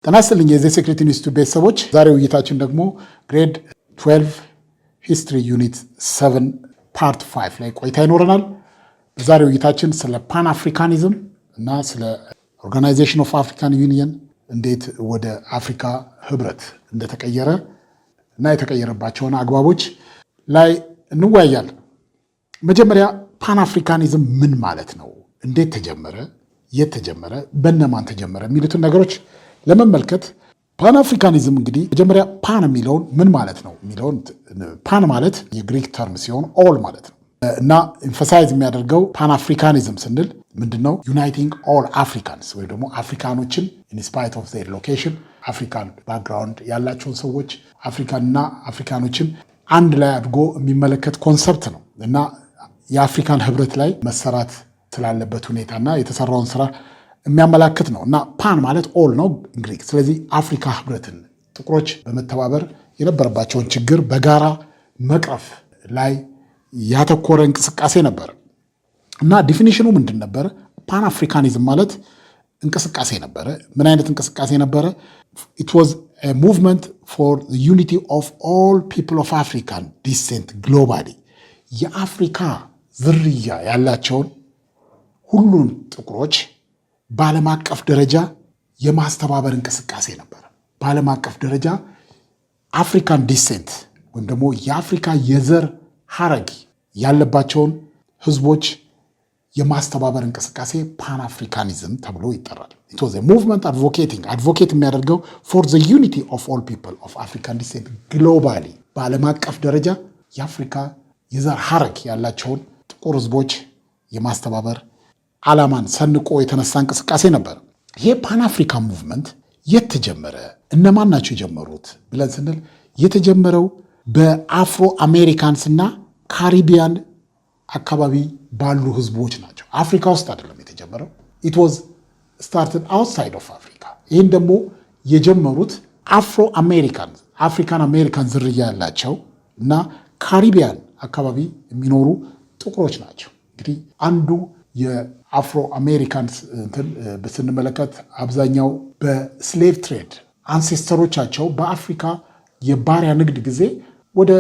ጤና ይስጥልኝ የዚህ ሴክሬት ኢንስቲትዩት ቤተሰቦች፣ ዛሬው ውይይታችን ደግሞ ግሬድ 12 ሂስትሪ ዩኒት 7 ፓርት 5 ላይ ቆይታ ይኖረናል። በዛሬው ውይይታችን ስለ ፓን አፍሪካኒዝም እና ስለ ኦርጋናይዜሽን ኦፍ አፍሪካን ዩኒየን እንዴት ወደ አፍሪካ ህብረት እንደተቀየረ እና የተቀየረባቸውን አግባቦች ላይ እንወያያለን። መጀመሪያ ፓን አፍሪካኒዝም ምን ማለት ነው? እንዴት ተጀመረ? የት ተጀመረ? በነማን ተጀመረ? የሚሉትን ነገሮች ለመመልከት ፓን አፍሪካኒዝም እንግዲህ መጀመሪያ ፓን የሚለውን ምን ማለት ነው የሚለውን ፓን ማለት የግሪክ ተርም ሲሆን ኦል ማለት ነው እና ኤምፋሳይዝ የሚያደርገው ፓን አፍሪካኒዝም ስንል ምንድነው? ዩናይቲንግ ኦል አፍሪካንስ ወይ ደግሞ አፍሪካኖችን ኢን ስፓይት ኦፍ ዜር ሎኬሽን አፍሪካን ባክግራውንድ ያላቸውን ሰዎች አፍሪካንና አፍሪካኖችን አንድ ላይ አድርጎ የሚመለከት ኮንሰፕት ነው እና የአፍሪካን ህብረት ላይ መሰራት ስላለበት ሁኔታና የተሰራውን ስራ የሚያመላክት ነው እና ፓን ማለት ኦል ነው ግሪክ። ስለዚህ አፍሪካ ህብረትን ጥቁሮች በመተባበር የነበረባቸውን ችግር በጋራ መቅረፍ ላይ ያተኮረ እንቅስቃሴ ነበር እና ዲፊኒሽኑ ምንድን ነበረ? ፓን አፍሪካኒዝም ማለት እንቅስቃሴ ነበረ። ምን አይነት እንቅስቃሴ ነበረ? ኢት ዋዝ a movement for the unity of all people of African descent globally የአፍሪካ ዝርያ ያላቸውን ሁሉን ጥቁሮች በዓለም አቀፍ ደረጃ የማስተባበር እንቅስቃሴ ነበር። በዓለም አቀፍ ደረጃ አፍሪካን ዲሴንት ወይም ደግሞ የአፍሪካ የዘር ሐረግ ያለባቸውን ህዝቦች የማስተባበር እንቅስቃሴ ፓን አፍሪካኒዝም ተብሎ ይጠራል። it was a movement advocate የሚያደርገው for the unity of all people of African descent globally በዓለም አቀፍ ደረጃ የአፍሪካ የዘር ሐረግ ያላቸውን ጥቁር ህዝቦች የማስተባበር ዓላማን ሰንቆ የተነሳ እንቅስቃሴ ነበር። ይሄ ፓን አፍሪካን ሙቭመንት የት ተጀመረ? እነማን ናቸው የጀመሩት ብለን ስንል የተጀመረው በአፍሮ አሜሪካንስ እና ካሪቢያን አካባቢ ባሉ ህዝቦች ናቸው። አፍሪካ ውስጥ አይደለም የተጀመረው። it was started outside of Africa። ይህን ደግሞ የጀመሩት አፍሮ አሜሪካን አፍሪካን አሜሪካን ዝርያ ያላቸው እና ካሪቢያን አካባቢ የሚኖሩ ጥቁሮች ናቸው። እንግዲህ አንዱ የአፍሮ አሜሪካንስ ስንመለከት አብዛኛው በስሌቭ ትሬድ አንሴስተሮቻቸው በአፍሪካ የባሪያ ንግድ ጊዜ ወደ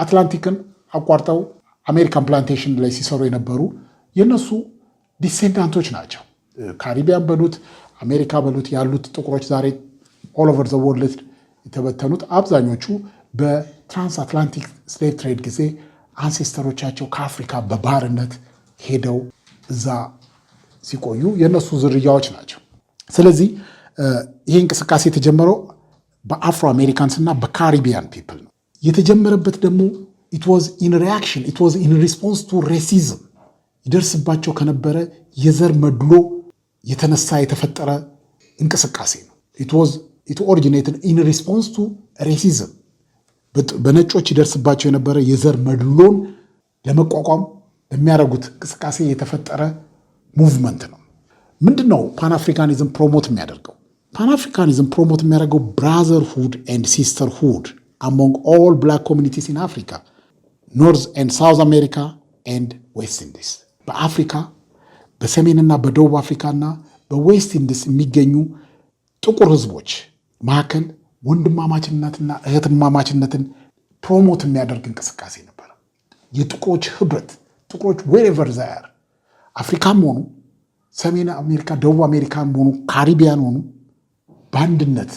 አትላንቲክን አቋርጠው አሜሪካን ፕላንቴሽን ላይ ሲሰሩ የነበሩ የነሱ ዲሴንዳንቶች ናቸው። ካሪቢያን በሉት አሜሪካ በሉት ያሉት ጥቁሮች ዛሬ ኦል ኦቨር ዘ ወርልድ የተበተኑት አብዛኞቹ በትራንስ አትላንቲክ ስሌቭ ትሬድ ጊዜ አንሴስተሮቻቸው ከአፍሪካ በባርነት ሄደው እዛ ሲቆዩ የነሱ ዝርያዎች ናቸው። ስለዚህ ይሄ እንቅስቃሴ የተጀመረው በአፍሮ አሜሪካንስ እና በካሪቢያን ፒፕል ነው። የተጀመረበት ደግሞ it was in response to racism ይደርስባቸው ከነበረ የዘር መድሎ የተነሳ የተፈጠረ እንቅስቃሴ ነው። it originated in response to racism በነጮች ይደርስባቸው የነበረ የዘር መድሎን ለመቋቋም በሚያደርጉት እንቅስቃሴ የተፈጠረ ሙቭመንት ነው። ምንድነው ፓን አፍሪካኒዝም ፕሮሞት የሚያደርገው? ፓን አፍሪካኒዝም ፕሮሞት የሚያደርገው ብራዘርሁድ ኤንድ ሲስተርሁድ among all black communities in Africa, North and South America and West Indies። በአፍሪካ በሰሜንና በደቡብ አፍሪካና በዌስት ኢንዲስ የሚገኙ ጥቁር ህዝቦች መካከል ወንድማማችነትና እህትማማችነትን ፕሮሞት የሚያደርግ እንቅስቃሴ ነበር። የጥቁሮች ህብረት ጥቁሮች wherever they are አፍሪካም ሆኑ ሰሜን አሜሪካ፣ ደቡብ አሜሪካም ሆኑ ካሪቢያን ሆኑ በአንድነት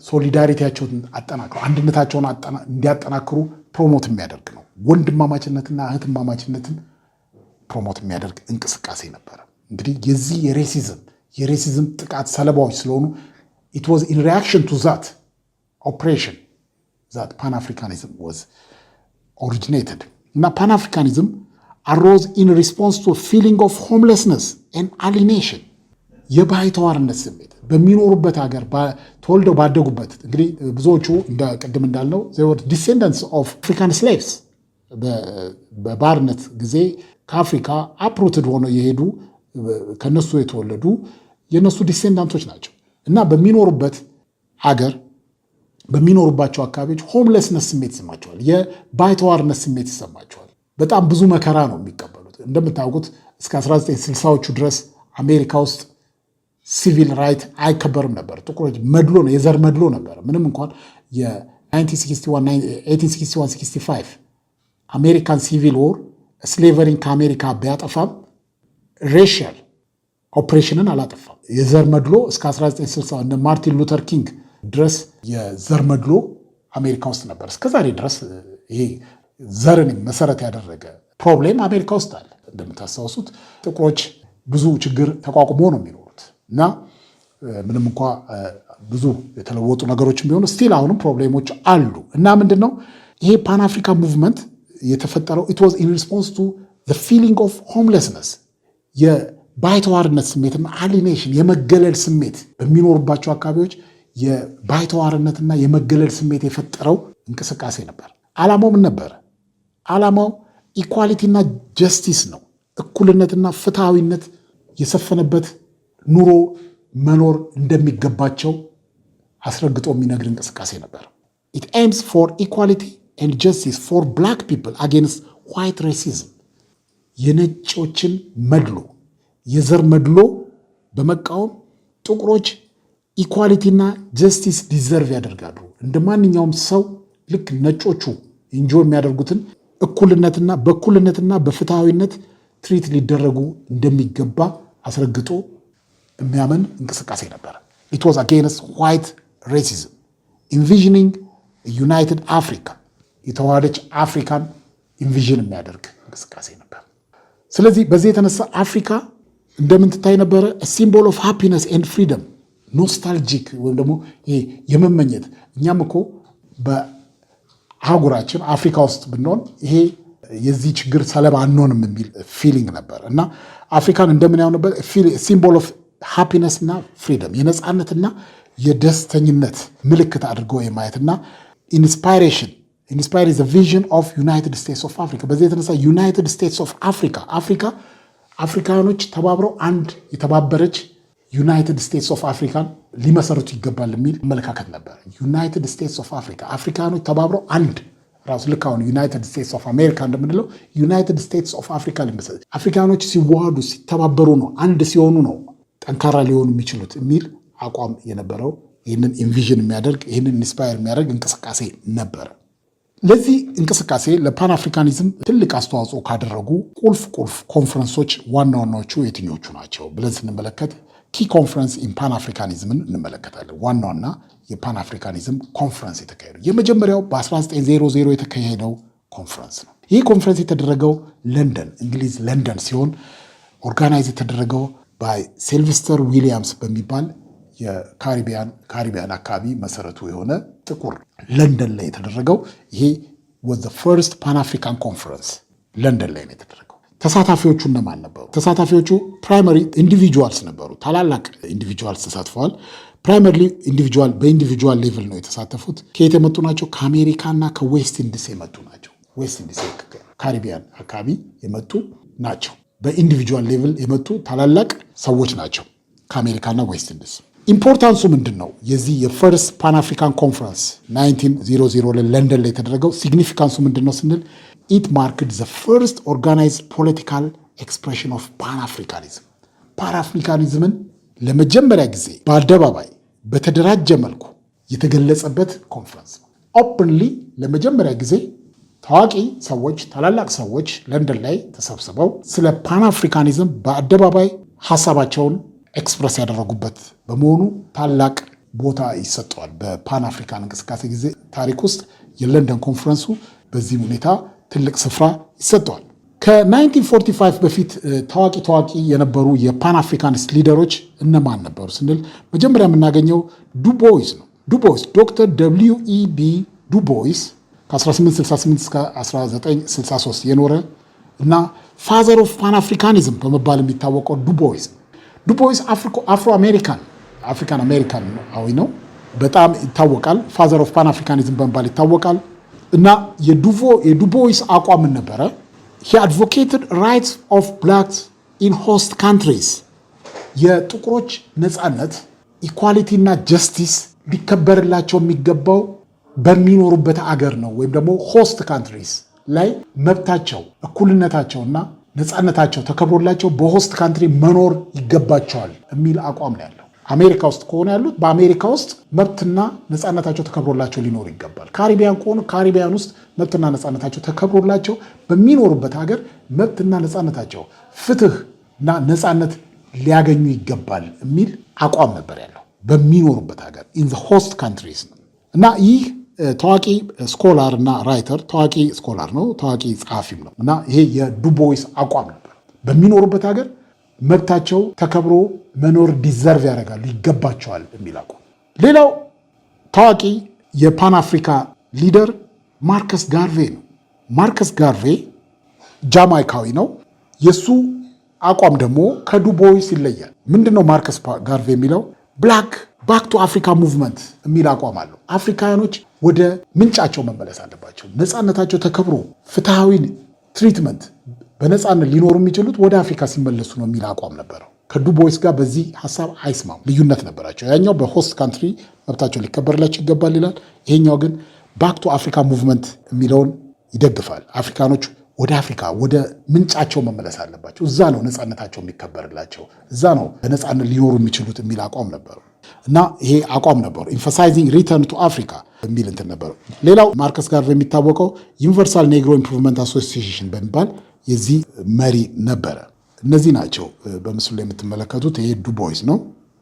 ሶሊዳሪቲያቸውን አጠናክሩ አንድነታቸውን እንዲያጠናክሩ ፕሮሞት የሚያደርግ ነው። ወንድማማችነትና እህትማማችነትን ፕሮሞት የሚያደርግ እንቅስቃሴ ነበር። እንግዲህ የዚህ የሬሲዝም ጥቃት ሰለባዎች ስለሆኑ it was in reaction to that operation that Pan-Africanism was originated እና Pan-Africanism arose in response to a feeling of homelessness and alienation የባይተዋርነት ስሜት በሚኖሩበት ሀገር ተወልደው ባደጉበት እንግዲህ ብዙዎቹ ቅድም እንዳልነው they were descendants of African slaves በባርነት ጊዜ ከአፍሪካ አፕሩትድ ሆነው የሄዱ ከነሱ የተወለዱ የነሱ ዲሴንዳንቶች ናቸው እና በሚኖሩበት ሀገር በሚኖሩባቸው አካባቢዎች ሆምለስነስ ስሜት ይሰማቸዋል። የባይተዋርነት ስሜት ይሰማቸዋል። በጣም ብዙ መከራ ነው የሚቀበሉት። እንደምታውቁት እስከ 1960ዎቹ ድረስ አሜሪካ ውስጥ ሲቪል ራይት አይከበርም ነበር። ጥቁሮች መድሎ ነው፣ የዘር መድሎ ነበር። ምንም እንኳን የ1861-65 አሜሪካን ሲቪል ዎር ስሌቨሪን ከአሜሪካ ቢያጠፋም ሬሽያል ኦፕሬሽንን አላጠፋም። የዘር መድሎ እስከ 1960 እነ ማርቲን ሉተር ኪንግ ድረስ የዘር መድሎ አሜሪካ ውስጥ ነበር። እስከዛሬ ድረስ ይሄ ዘርን መሰረት ያደረገ ፕሮብሌም አሜሪካ ውስጥ አለ። እንደምታስታውሱት ጥቁሮች ብዙ ችግር ተቋቁሞ ነው የሚኖሩት እና ምንም እንኳ ብዙ የተለወጡ ነገሮችን ቢሆኑ ስቲል አሁንም ፕሮብሌሞች አሉ እና ምንድነው ይሄ ፓን አፍሪካ ሙቭመንት የተፈጠረው it was in response to the feeling of homelessness የባይተዋርነት ስሜትና alienation የመገለል ስሜት በሚኖርባቸው አካባቢዎች የባይተዋርነትና የመገለል ስሜት የፈጠረው እንቅስቃሴ ነበር። ዓላማው ምን ነበር? ዓላማው ኢኳሊቲና ጀስቲስ ነው። እኩልነትና ፍትሃዊነት የሰፈነበት ኑሮ መኖር እንደሚገባቸው አስረግጦ የሚነግር እንቅስቃሴ ነበር። It aims for equality and justice for black people against white racism የነጮችን መድሎ የዘር መድሎ በመቃወም ጥቁሮች ኢኳሊቲና ጀስቲስ ዲዘርቭ ያደርጋሉ። እንደ ማንኛውም ሰው ልክ ነጮቹ ኢንጆይ የሚያደርጉትን በእኩልነትና በፍትሃዊነት ትሪት ሊደረጉ እንደሚገባ አስረግጦ የሚያምን እንቅስቃሴ ነበር። It was against white racism, envisioning a united Africa የተዋሃደች አፍሪካን ኢንቪዥን የሚያደርግ እንቅስቃሴ ነበር። ስለዚህ በዚህ የተነሳ አፍሪካ እንደምን ትታይ ነበረ? ሲምቦል ኦፍ ሃፒነስ ኤንድ ፍሪደም ኖስታልጂክ ወይም ደግሞ የመመኘት እኛም እኮ በአህጉራችን አፍሪካ ውስጥ ብንሆን ይሄ የዚህ ችግር ሰለባ አንሆንም የሚል ፊሊንግ ነበር እና አፍሪካን እንደምን ያው ነበር ሲምቦል ኦፍ ሃፒነስ እና ፍሪደም የነፃነትና የደስተኝነት ምልክት አድርጎ የማየትና ኢንስፓይሬሽን is the vision of United States of Africa በዚህ የተነሳ ዩናይትድ ስቴትስ ኦፍ አፍሪካኖች ተባብረው አንድ የተባበረች ዩናይትድ ስቴትስ ኦፍ አፍሪካን ሊመሰርቱ ይገባል የሚል አመለካከት ነበር። ዩናይትድ ስቴትስ ኦፍ አፍሪካኖች ተባብረው አንድ ራሱ ልክ አሁን ዩናይትድ ስቴትስ ኦፍ አሜሪካ እንደምንለው ዩናይትድ ስቴትስ ኦፍ አፍሪካ ሊመሰርቱ አፍሪካኖች ሲዋሃዱ ሲተባበሩ ነው አንድ ሲሆኑ ነው ጠንካራ ሊሆኑ የሚችሉት የሚል አቋም የነበረው ይህንን ኢንቪዥን የሚያደርግ ይህንን ኢንስፓየር የሚያደርግ እንቅስቃሴ ነበር። ለዚህ እንቅስቃሴ ለፓን አፍሪካኒዝም ትልቅ አስተዋጽኦ ካደረጉ ቁልፍ ኮንፈረንሶች ዋናዎቹ የትኞቹ ናቸው ብለን ስንመለከት ኪ ኮንፈረንስ ኢን ፓን አፍሪካኒዝምን እንመለከታለን። ዋናውና የፓን አፍሪካኒዝም ኮንፈረንስ የተካሄደው የመጀመሪያው በ1900 የተካሄደው ኮንፈረንስ ነው። ይህ ኮንፈረንስ የተደረገው እንግሊዝ ለንደን ሲሆን ኦርጋናይዝ የተደረገው ባይ ሲልቨስተር ዊሊያምስ በሚባል የካሪቢያን አካባቢ መሰረቱ የሆነ ጥቁር ለንደን ላይ የተደረገው ይሄ was the first Pan African Conference ለንደን ላይ የተደረገው። ተሳታፊዎቹ እነማን ነበሩ? ተሳታፊዎቹ ፕራይመሪ ኢንዲቪጁዋልስ ነበሩ። ታላላቅ ኢንዲቪጁዋልስ ተሳትፈዋል። ፕራይመሪሊ በኢንዲቪጁዋል ሌቭል ነው የተሳተፉት። ከየት የመጡ ናቸው? ከአሜሪካና ከዌስት ኢንዲስ የመጡ ናቸው። ዌስት ኢንዲስ ካሪቢያን አካባቢ የመጡ ናቸው። በኢንዲቪጁዋል ሌቭል የመጡ ታላላቅ ሰዎች ናቸው ከአሜሪካና ዌስት ኢንዲስ። ኢምፖርታንሱ ምንድን ነው? የዚህ የፈርስት ፓን አፍሪካን ኮንፈረንስ 1900 ለንደን ላይ የተደረገው ሲግኒፊካንሱ ምንድን ነው ስንል ኢት ማርክድ ዘ ፈርስት ኦርጋናይዝድ ፖለቲካል ኤክስፕሬሽን ኦፍ ፓን አፍሪካኒዝም ፓን አፍሪካኒዝምን ለመጀመሪያ ጊዜ በአደባባይ በተደራጀ መልኩ የተገለጸበት ኮንፈረንስ ነው። ኦፕንሊ ለመጀመሪያ ጊዜ ታዋቂ ሰዎች ታላላቅ ሰዎች ለንደን ላይ ተሰብስበው ስለ ፓን አፍሪካኒዝም በአደባባይ ሀሳባቸውን ኤክስፕረስ ያደረጉበት በመሆኑ ታላቅ ቦታ ይሰጠዋል። በፓን አፍሪካን እንቅስቃሴ ጊዜ ታሪክ ውስጥ የለንደን ኮንፈረንሱ በዚህ ሁኔታ ትልቅ ስፍራ ይሰጠዋል። ከ1945 በፊት ታዋቂ የነበሩ የፓን አፍሪካኒስት ሊደሮች እነማን ነበሩ ስንል መጀመሪያ የምናገኘው ዱቦይስ ነው። ዶክተር WEB ዱቦይስ ከ1868 እስከ 1963 የኖረ እና ፋዘር ኦፍ ፓን አፍሪካኒዝም በመባል የሚታወቀው ዱቦይስ አፍሮ አፍሪካን አሜሪካናዊ ነው። በጣም ይታወቃል። ፋዘር ኦፍ ፓን አፍሪካኒዝም በመባል ይታወቃል። እና የዱቦይስ አቋም ነበረ he advocated rights of blacks in host countries የጥቁሮች ነፃነት ኢኳሊቲ እና ጀስቲስ ሊከበርላቸው የሚገባው በሚኖሩበት አገር ነው ወይም ደግሞ ሆስት ካንትሪስ ላይ መብታቸው እኩልነታቸውና ነፃነታቸው ተከብሮላቸው በሆስት ካንትሪ መኖር ይገባቸዋል የሚል አቋም ነው ያለው። አሜሪካ ውስጥ ከሆነ ያሉት በአሜሪካ ውስጥ መብትና ነፃነታቸው ተከብሮላቸው ሊኖሩ ይገባል። ካሪቢያን ከሆኑ ካሪቢያን ውስጥ መብትና ነፃነታቸው ተከብሮላቸው በሚኖሩበት ሀገር መብትና ነፃነታቸው ፍትህና ነፃነት ሊያገኙ ይገባል የሚል አቋም ነበር ያለው በሚኖሩበት ሀገር ኢን ዘ ሆስት ካንትሪስ ነው። እና ይህ ታዋቂ ስኮላር እና ራይተር ታዋቂ ስኮላር ነው፣ ታዋቂ ጸሐፊም ነው። እና ይሄ የዱቦይስ አቋም ነበር። በሚኖሩበት ሀገር መብታቸው ተከብሮ መኖር ዲዘርቭ ያደርጋሉ ይገባቸዋል የሚል አቋም። ሌላው ታዋቂ የፓን አፍሪካ ሊደር ማርከስ ጋርቬ ነው። ማርከስ ጋርቬ ጃማይካዊ ነው። የሱ አቋም ደግሞ ከዱቦይስ ይለያል። ምንድነው ማርከስ ጋርቬ የሚለው? ብላክ ባክ ቱ አፍሪካ ሙቭመንት የሚል አቋም አለው። አፍሪካውያኖች ወደ ምንጫቸው መመለስ አለባቸው። ነፃነታቸው ተከብሮ ፍትሐዊ ትሪትመንት በነፃነት ሊኖሩ የሚችሉት ወደ አፍሪካ ሲመለሱ ነው የሚል አቋም ነበረው። ከዱቦይስ ጋር በዚህ ሀሳብ አይስማሙ፣ ልዩነት ነበራቸው። ያኛው በሆስት ካንትሪ መብታቸው ሊከበርላቸው ይገባል ይላል። ይሄኛው ግን ባክ ቱ አፍሪካ ሙቭመንት የሚለውን ይደግፋል። አፍሪካኖች ወደ አፍሪካ ወደ ምንጫቸው መመለስ አለባቸው። እዛ ነው ነፃነታቸው የሚከበርላቸው፣ እዛ ነው በነፃነት ሊኖሩ የሚችሉት የሚል አቋም ነበረው እና ይሄ አቋም ነበሩ ኤምፋሳይዚንግ ሪተርን ቱ አፍሪካ የሚል እንትን ነበረው። ሌላው ማርከስ ጋርቬ የሚታወቀው ዩኒቨርሳል ኔግሮ ኢምፕሩቭመንት አሶሲዬሽን በሚባል የዚህ መሪ ነበረ። እነዚህ ናቸው በምስሉ ላይ የምትመለከቱት። ይሄ ዱቦይስ ነው፣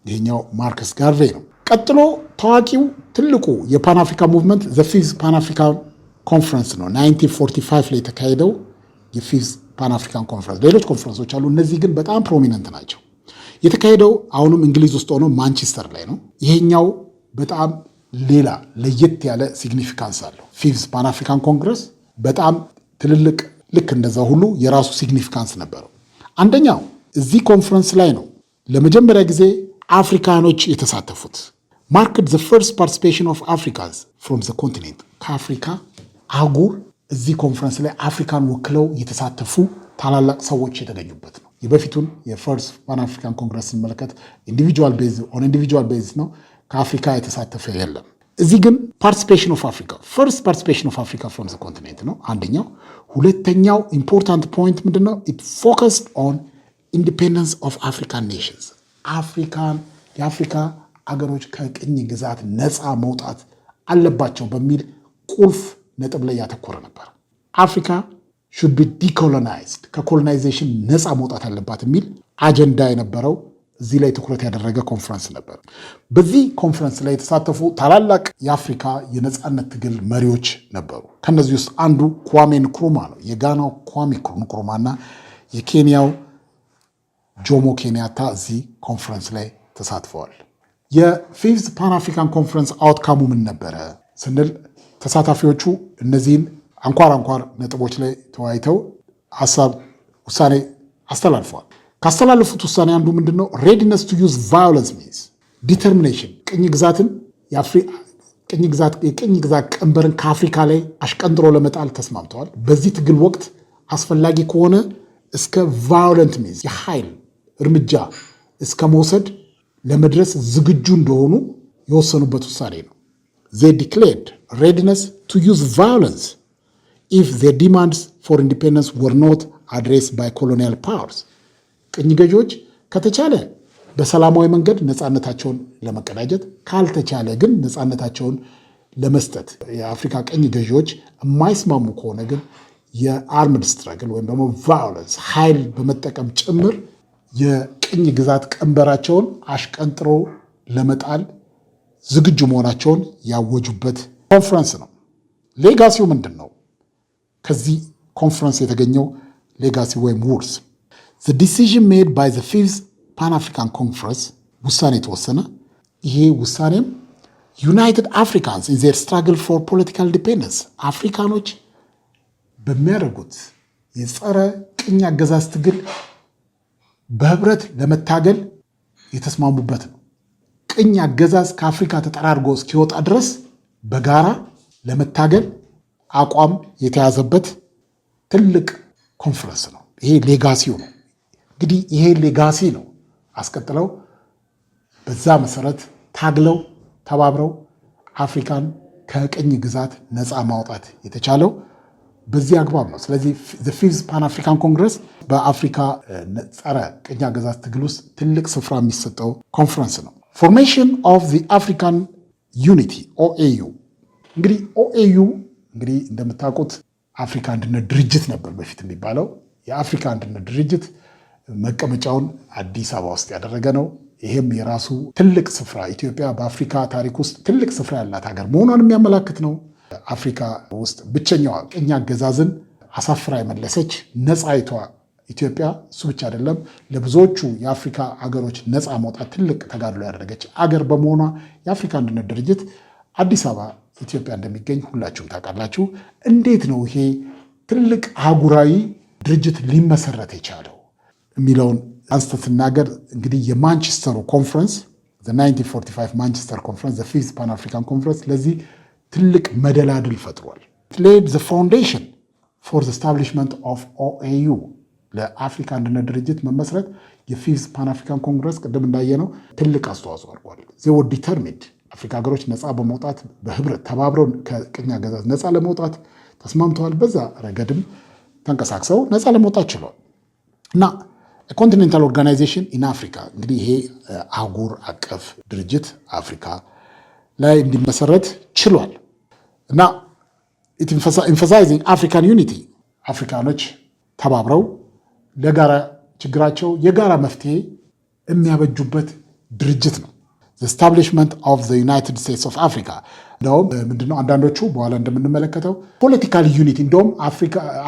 ይሄኛው ማርከስ ጋርቬ ነው። ቀጥሎ ታዋቂው ትልቁ የፓን አፍሪካ ሙቭመንት ዘ ፊፍዝ ፓን አፍሪካን ኮንፈረንስ ነው። 1945 ላይ የተካሄደው የፊፍዝ ፓን አፍሪካን ኮንፈረንስ። ሌሎች ኮንፈረንሶች አሉ፣ እነዚህ ግን በጣም ፕሮሚነንት ናቸው። የተካሄደው አሁንም እንግሊዝ ውስጥ ሆኖ ማንቸስተር ላይ ነው። ይሄኛው በጣም ሌላ ለየት ያለ ሲግኒፊካንስ አለው። ፊፍዝ ፓን አፍሪካን ኮንግረስ በጣም ትልልቅ ልክ እንደዛ ሁሉ የራሱ ሲግኒፊካንስ ነበረው። አንደኛው እዚህ ኮንፈረንስ ላይ ነው ለመጀመሪያ ጊዜ አፍሪካኖች የተሳተፉት። ማርክድ ዘ ፈርስት ፓርቲሲፔሽን ኦፍ አፍሪካንስ ፍሮም ዘ ኮንቲኔንት። ከአፍሪካ አህጉር እዚህ ኮንፈረንስ ላይ አፍሪካን ወክለው የተሳተፉ ታላላቅ ሰዎች የተገኙበት ነው። የበፊቱን የፈርስት ፓን አፍሪካን ኮንግረስ ስንመለከት ኢንዲቪጁዋል ቤዝ ነው፣ ከአፍሪካ የተሳተፈ የለም። እዚህ ግን ፓርቲሲፔሽን ኦፍ አፍሪካ ፈርስት ፓርቲሲፔሽን ኦፍ አፍሪካ ፍሮም ዘ ኮንቲኔንት ነው አንደኛው። ሁለተኛው ኢምፖርታንት ፖይንት ምንድነው? ኢት ፎከስድ ኦን ኢንዲፔንደንስ ኦፍ አፍሪካን ኔሽንስ። የአፍሪካ አገሮች ከቅኝ ግዛት ነፃ መውጣት አለባቸው በሚል ቁልፍ ነጥብ ላይ ያተኮረ ነበር። አፍሪካ should be decolonized፣ ከኮሎናይዜሽን ነፃ መውጣት አለባት የሚል አጀንዳ የነበረው እዚህ ላይ ትኩረት ያደረገ ኮንፈረንስ ነበር። በዚህ ኮንፈረንስ ላይ የተሳተፉ ታላላቅ የአፍሪካ የነፃነት ትግል መሪዎች ነበሩ። ከነዚህ ውስጥ አንዱ ኳሜ ንክሩማ ነው። የጋናው ኳሜ ንክሩማ እና የኬንያው ጆሞ ኬንያታ እዚህ ኮንፈረንስ ላይ ተሳትፈዋል። የፊፍዝ ፓን አፍሪካን ኮንፈረንስ አውትካሙ ምን ነበረ ስንል ተሳታፊዎቹ እነዚህን አንኳር ነጥቦች ላይ ተወያይተው ውሳኔ አስተላልፈዋል። ካስተላለፉት ውሳኔ አንዱ ምንድነው? ሬዲነስ ቱ ዩዝ ቫዮለንስ ሚንስ ዲተርሚኔሽን፣ የቅኝ ግዛት ቀንበርን ከአፍሪካ ላይ አሽቀንጥሮ ለመጣል ተስማምተዋል። በዚህ ትግል ወቅት አስፈላጊ ከሆነ እስከ ቫዮለንት ሚንስ የኃይል እርምጃ እስከ መውሰድ ለመድረስ ዝግጁ እንደሆኑ የወሰኑበት ውሳኔ ነው። they declared readiness to use violence if their demands for independence were not addressed by colonial powers። ቅኝ ገዢዎች ከተቻለ በሰላማዊ መንገድ ነፃነታቸውን ለመቀዳጀት፣ ካልተቻለ ግን ነፃነታቸውን ለመስጠት የአፍሪካ ቅኝ ገዢዎች የማይስማሙ ከሆነ ግን የአርምድ ስትራግል ወይም ደግሞ ቫዮለንስ ኃይል በመጠቀም ጭምር የቅኝ ግዛት ቀንበራቸውን አሽቀንጥሮ ለመጣል ዝግጁ መሆናቸውን ያወጁበት ኮንፈረንስ ነው። ሌጋሲው ምንድን ነው? ከዚህ ኮንፈረንስ የተገኘው ሌጋሲ ወይም ውርስ the decision made by the fifth Pan-African Conference ውሳኔ የተወሰነ። ይሄ ውሳኔም ዩናይትድ አፍሪካንስ in their struggle for political independence አፍሪካኖች በሚያደርጉት የጸረ ቅኝ አገዛዝ ትግል በህብረት ለመታገል የተስማሙበት ነው። ቅኝ አገዛዝ ከአፍሪካ ተጠራርጎ እስኪወጣ ድረስ በጋራ ለመታገል አቋም የተያዘበት ትልቅ ኮንፈረንስ ነው። ይሄ ሌጋሲው ነው። እንግዲህ ይሄ ሌጋሲ ነው አስቀጥለው በዛ መሰረት ታግለው ተባብረው አፍሪካን ከቅኝ ግዛት ነፃ ማውጣት የተቻለው በዚህ አግባብ ነው። ስለዚህ the fifth Pan African Congress በአፍሪካ ጸረ ቅኝ አገዛዝ ትግል ውስጥ ትልቅ ስፍራ የሚሰጠው ኮንፈረንስ ነው። Formation of the African Unity OAU እንግዲህ OAU እንግዲህ እንደምታውቁት አፍሪካ አንድነት ድርጅት ነበር በፊት የሚባለው። የአፍሪካ አንድነት ድርጅት መቀመጫውን አዲስ አበባ ውስጥ ያደረገ ነው። ይሄም የራሱ ትልቅ ስፍራ ኢትዮጵያ በአፍሪካ ታሪክ ውስጥ ትልቅ ስፍራ ያላት ሀገር መሆኗን የሚያመላክት ነው። አፍሪካ ውስጥ ብቸኛዋ ቅኝ አገዛዝን አሳፍራ የመለሰች ነፃይቷ ኢትዮጵያ እሱ ብቻ አይደለም፣ ለብዙዎቹ የአፍሪካ አገሮች ነፃ መውጣት ትልቅ ተጋድሎ ያደረገች አገር በመሆኗ የአፍሪካ አንድነት ድርጅት አዲስ አበባ ኢትዮጵያ እንደሚገኝ ሁላችሁም ታውቃላችሁ። እንዴት ነው ይሄ ትልቅ አህጉራዊ ድርጅት ሊመሰረት የቻለው የሚለውን አንስተን ስናገር እንግዲህ የማንቸስተሩ ኮንፈረንስ 1945 ማንቸስተር ኮንፈረንስ the fifth Pan African Conference ለዚህ ትልቅ መደላድል ፈጥሯል። It laid the foundation for the establishment of OAU ለአፍሪካ አንድነት ድርጅት መመስረት የፊፍዝ ፓን አፍሪካን ኮንግረስ ቅድም እንዳየነው ትልቅ አስተዋጽኦ አድርጓል። they were determined አፍሪካ ሀገሮች ነፃ በመውጣት በህብረት ተባብረው ከቅኝ አገዛዝ ነፃ ለመውጣት ተስማምተዋል። በዛ ረገድም ተንቀሳቅሰው ነፃ ለመውጣት ችለዋል እና ኮንቲኔንታል ኦርጋናይዜሽን ኢን አፍሪካ እንግዲህ ይሄ አህጉር አቀፍ ድርጅት አፍሪካ ላይ እንዲመሰረት ችሏል እና ኢንፈሳይዚንግ አፍሪካን ዩኒቲ አፍሪካኖች ተባብረው ለጋራ ችግራቸው የጋራ መፍትሄ የሚያበጁበት ድርጅት ነው። the establishment of the United States of Africa እንደውም ምንድነው አንዳንዶቹ በኋላ እንደምንመለከተው ፖለቲካል ዩኒቲ እንደውም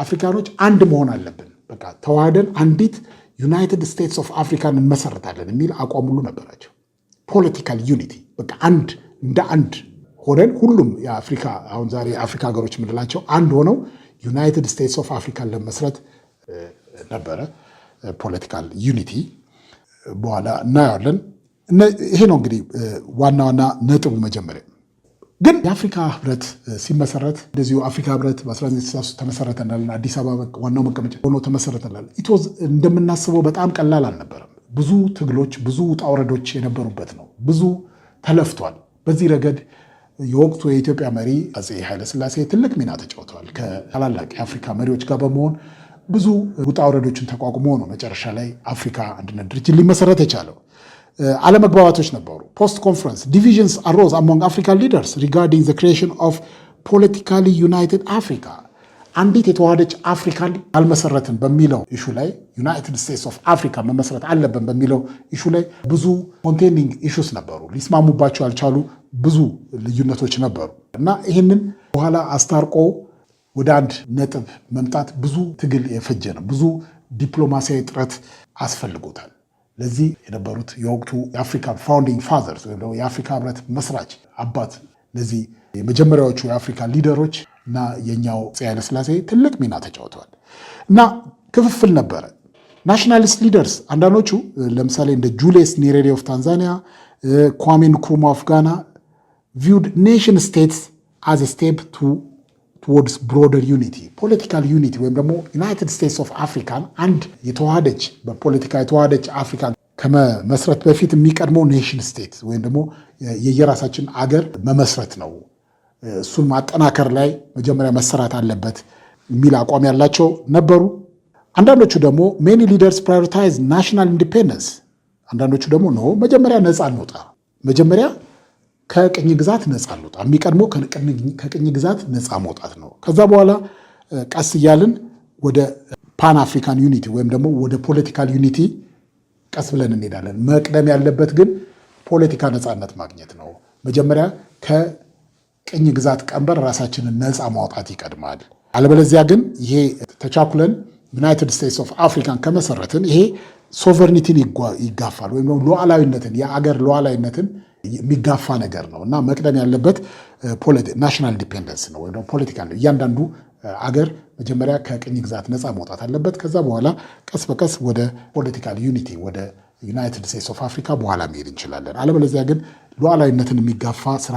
አፍሪካኖች አንድ መሆን አለብን፣ በቃ ተዋህደን አንዲት ዩናይትድ ስቴትስ ኦፍ አፍሪካን እንመሰርታለን የሚል አቋም ሁሉ ነበራቸው። ፖለቲካል ዩኒቲ በቃ አንድ እንደ አንድ ሆነን ሁሉም የአፍሪካ አሁን ዛሬ የአፍሪካ ሀገሮች የምንላቸው አንድ ሆነው ዩናይትድ ስቴትስ ኦፍ አፍሪካን ለመስረት ነበረ ፖለቲካል ዩኒቲ። በኋላ እናየዋለን። ይሄ ነው እንግዲህ ዋና ዋና ነጥቡ። መጀመሪያ ግን የአፍሪካ ህብረት ሲመሰረት እንደዚሁ አፍሪካ ህብረት በ1963 ተመሰረተ እንላለን። አዲስ አበባ ዋናው መቀመጫ ሆኖ ተመሰረተ እንላለን። ኢትወዝ እንደምናስበው በጣም ቀላል አልነበረም። ብዙ ትግሎች፣ ብዙ ውጣ ውረዶች የነበሩበት ነው። ብዙ ተለፍቷል። በዚህ ረገድ የወቅቱ የኢትዮጵያ መሪ አፄ ኃይለሥላሴ ትልቅ ሚና ተጫውተዋል። ከታላላቅ የአፍሪካ መሪዎች ጋር በመሆን ብዙ ውጣ ውረዶችን ተቋቁሞ ነው መጨረሻ ላይ አፍሪካ አንድነት ድርጅት ሊመሰረት የቻለው። አለመግባባቶች ነበሩ። ፖስት ኮንፈረንስ ዲቪዥንስ አሮዝ አሞንግ አፍሪካን ሊደርስ ሪጋርዲንግ ዘ ክሪኤሽን ኦፍ ፖለቲካሊ ዩናይትድ አፍሪካ አንዲት የተዋሃደች አፍሪካን አልመሰረትን በሚለው ኢሹ ላይ ዩናይትድ ስቴትስ ኦፍ አፍሪካ መመስረት አለብን በሚለው ኢሹ ላይ ብዙ ኮንቴንዲንግ ኢሹስ ነበሩ። ሊስማሙባቸው ያልቻሉ ብዙ ልዩነቶች ነበሩ እና ይህንን በኋላ አስታርቆ ወደ አንድ ነጥብ መምጣት ብዙ ትግል የፈጀ ነው። ብዙ ዲፕሎማሲያዊ ጥረት አስፈልጎታል። ለዚህ የነበሩት የወቅቱ የአፍሪካ ፋውንዲንግ ፋዘርስ ወይም ደግሞ የአፍሪካ ህብረት መስራች አባት ለዚህ የመጀመሪያዎቹ የአፍሪካ ሊደሮች እና የኛው አፄ ኃይለሥላሴ ትልቅ ሚና ተጫውተዋል እና ክፍፍል ነበረ። ናሽናሊስት ሊደርስ አንዳንዶቹ ለምሳሌ እንደ ጁሊየስ ኒሬሬ ኦፍ ታንዛኒያ፣ ኳሜ ንክሩማ ኦፍ ጋና ቪውድ ኔሽን ስቴትስ አዝ ስቴፕ ቱወርድስ ብሮደር ዩኒቲ ፖለቲካል ዩኒቲ ወይም ደግሞ ዩናይትድ ስቴትስ ኦፍ አፍሪካን አንድ የተዋሃደች በፖለቲካ የተዋሃደች አፍሪካን ከመመስረት በፊት የሚቀድመው ኔሽን ስቴት ወይም ደግሞ የየራሳችን አገር መመስረት ነው። እሱን ማጠናከር ላይ መጀመሪያ መሰራት አለበት የሚል አቋም ያላቸው ነበሩ። አንዳንዶቹ ደግሞ ሜኒ ሊደርስ ፕራዮሪታይዝ ናሽናል ኢንዲፔንደንስ፣ አንዳንዶቹ ደግሞ ነው መጀመሪያ ነፃ እንውጣ፣ መጀመሪያ ከቅኝ ግዛት ነፃ እንውጣ፣ የሚቀድመው ከቅኝ ግዛት ነፃ መውጣት ነው። ከዛ በኋላ ቀስ እያልን ወደ ፓን አፍሪካን ዩኒቲ ወይም ደግሞ ወደ ፖለቲካል ዩኒቲ ቀስ ብለን እንሄዳለን። መቅደም ያለበት ግን ፖለቲካ ነፃነት ማግኘት ነው። መጀመሪያ ከቅኝ ግዛት ቀንበር ራሳችንን ነፃ ማውጣት ይቀድማል። አለበለዚያ ግን ይሄ ተቻኩለን ዩናይትድ ስቴትስ ኦፍ አፍሪካን ከመሰረትን ይሄ ሶቨርኒቲን ይጋፋል ወይም ደግሞ ሉዓላዊነትን የአገር ሉዓላዊነትን የሚጋፋ ነገር ነው እና መቅደም ያለበት ናሽናል ዲፔንደንስ ነው ወይም ደግሞ ፖለቲካ ነው። እያንዳንዱ አገር መጀመሪያ ከቅኝ ግዛት ነፃ መውጣት አለበት። ከዛ በኋላ ቀስ በቀስ ወደ ፖለቲካል ዩኒቲ ወደ ዩናይትድ ስቴትስ ኦፍ አፍሪካ በኋላ መሄድ እንችላለን። አለበለዚያ ግን ሉዓላዊነትን የሚጋፋ ስራ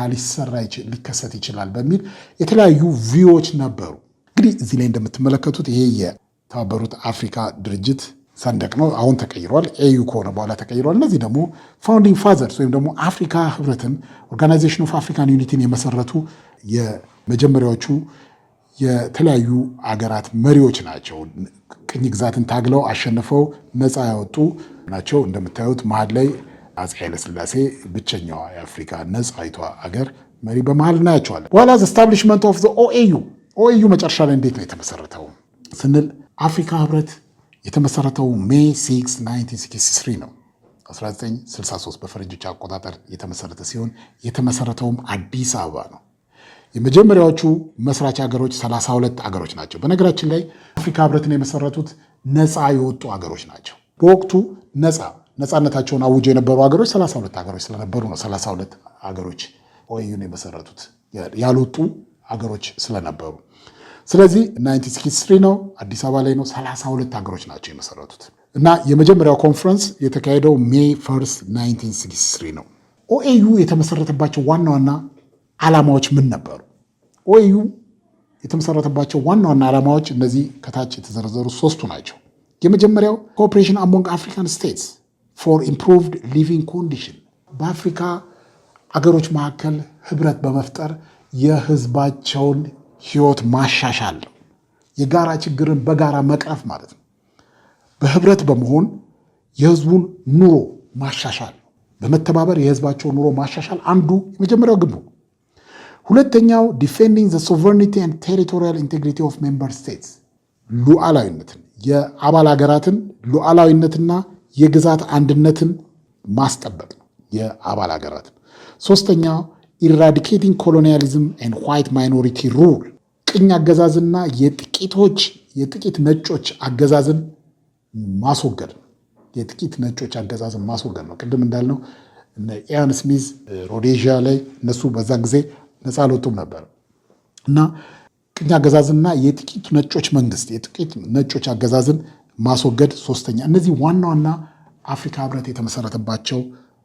ሊከሰት ይችላል በሚል የተለያዩ ቪዎች ነበሩ። እንግዲህ እዚህ ላይ እንደምትመለከቱት ይሄ የተባበሩት አፍሪካ ድርጅት ሰንደቅ ነው። አሁን ተቀይሯል። ኤዩ ከሆነ በኋላ ተቀይሯል። እነዚህ ደግሞ ፋውንዲንግ ፋዘርስ ወይም ደግሞ አፍሪካ ህብረትን ኦርጋናይዜሽን ኦፍ አፍሪካን ዩኒቲን የመሰረቱ የመጀመሪያዎቹ የተለያዩ አገራት መሪዎች ናቸው። ቅኝ ግዛትን ታግለው አሸንፈው ነፃ ያወጡ ናቸው። እንደምታዩት መሀል ላይ አፄ ኃይለሥላሴ ብቸኛዋ የአፍሪካ ነፃይቷ አገር መሪ በመሀል እናያቸዋለን። በኋላ ኤስታብሊሽመንት ኦፍ ዘ ኦኤዩ መጨረሻ ላይ እንዴት ነው የተመሰረተው ስንል አፍሪካ ህብረት የተመሰረተው ሜይ 6 1963 ነው። 1963 በፈረንጆች አቆጣጠር የተመሰረተ ሲሆን የተመሰረተውም አዲስ አበባ ነው። የመጀመሪያዎቹ መስራች ሀገሮች 32 ሀገሮች ናቸው። በነገራችን ላይ አፍሪካ ህብረትን የመሰረቱት ነፃ የወጡ ሀገሮች ናቸው። በወቅቱ ነፃነታቸውን አውጀው የነበሩ ሀገሮች 32 ሀገሮች ስለነበሩ ነው 32 ሀገሮች ኦኤዩን የመሰረቱት ያልወጡ ሀገሮች ስለነበሩ። ስለዚህ 1963 ነው፣ አዲስ አበባ ላይ ነው። 32 ሀገሮች ናቸው የመሰረቱት እና የመጀመሪያው ኮንፈረንስ የተካሄደው ሜይ 1 1963 ነው። ኦኤዩ የተመሰረተባቸው ዋና ዋና ዓላማዎች ምን ነበሩ? ኦኤዩ የተመሰረተባቸው ዋና ዋና ዓላማዎች እነዚህ ከታች የተዘረዘሩ ሶስቱ ናቸው። የመጀመሪያው ኮኦፕሬሽን አሞንግ አፍሪካን ስቴትስ ፎር ኢምፕሩቭድ ሊቪንግ ኮንዲሽን፣ በአፍሪካ አገሮች መካከል ህብረት በመፍጠር የህዝባቸውን ህይወት ማሻሻል ነው። የጋራ ችግርን በጋራ መቅረፍ ማለት ነው። በህብረት በመሆን የህዝቡን ኑሮ ማሻሻል፣ በመተባበር የህዝባቸውን ኑሮ ማሻሻል አንዱ የመጀመሪያው ግቡ። ሁለተኛው ዲፌንዲንግ ዘ ሶቨሬኒቲ ኤንድ ቴሪቶሪያል ኢንቴግሪቲ ኦፍ ሜምበር ስቴትስ፣ ሉዓላዊነትን የአባል ሀገራትን ሉዓላዊነትና የግዛት አንድነትን ማስጠበቅ ነው የአባል ሀገራትን። ሶስተኛው ኢራዲኬቲንግ ኮሎኒያሊዝም ኤንድ ዋይት ማይኖሪቲ ሩል፣ ቅኝ አገዛዝና የጥቂት ነጮች አገዛዝን ማስወገድ ነው። የጥቂት ነጮች አገዛዝን ማስወገድ ነው። ቅድም እንዳልነው ኢያን ስሚዝ ሮዴዥያ ላይ እነሱ በዛን ጊዜ ነፃ አልወጡም ነበር እና ቅኝ አገዛዝና የጥቂት ነጮች መንግስት የጥቂት ነጮች አገዛዝን ማስወገድ ሶስተኛ። እነዚህ ዋና ዋና አፍሪካ ህብረት የተመሰረተባቸው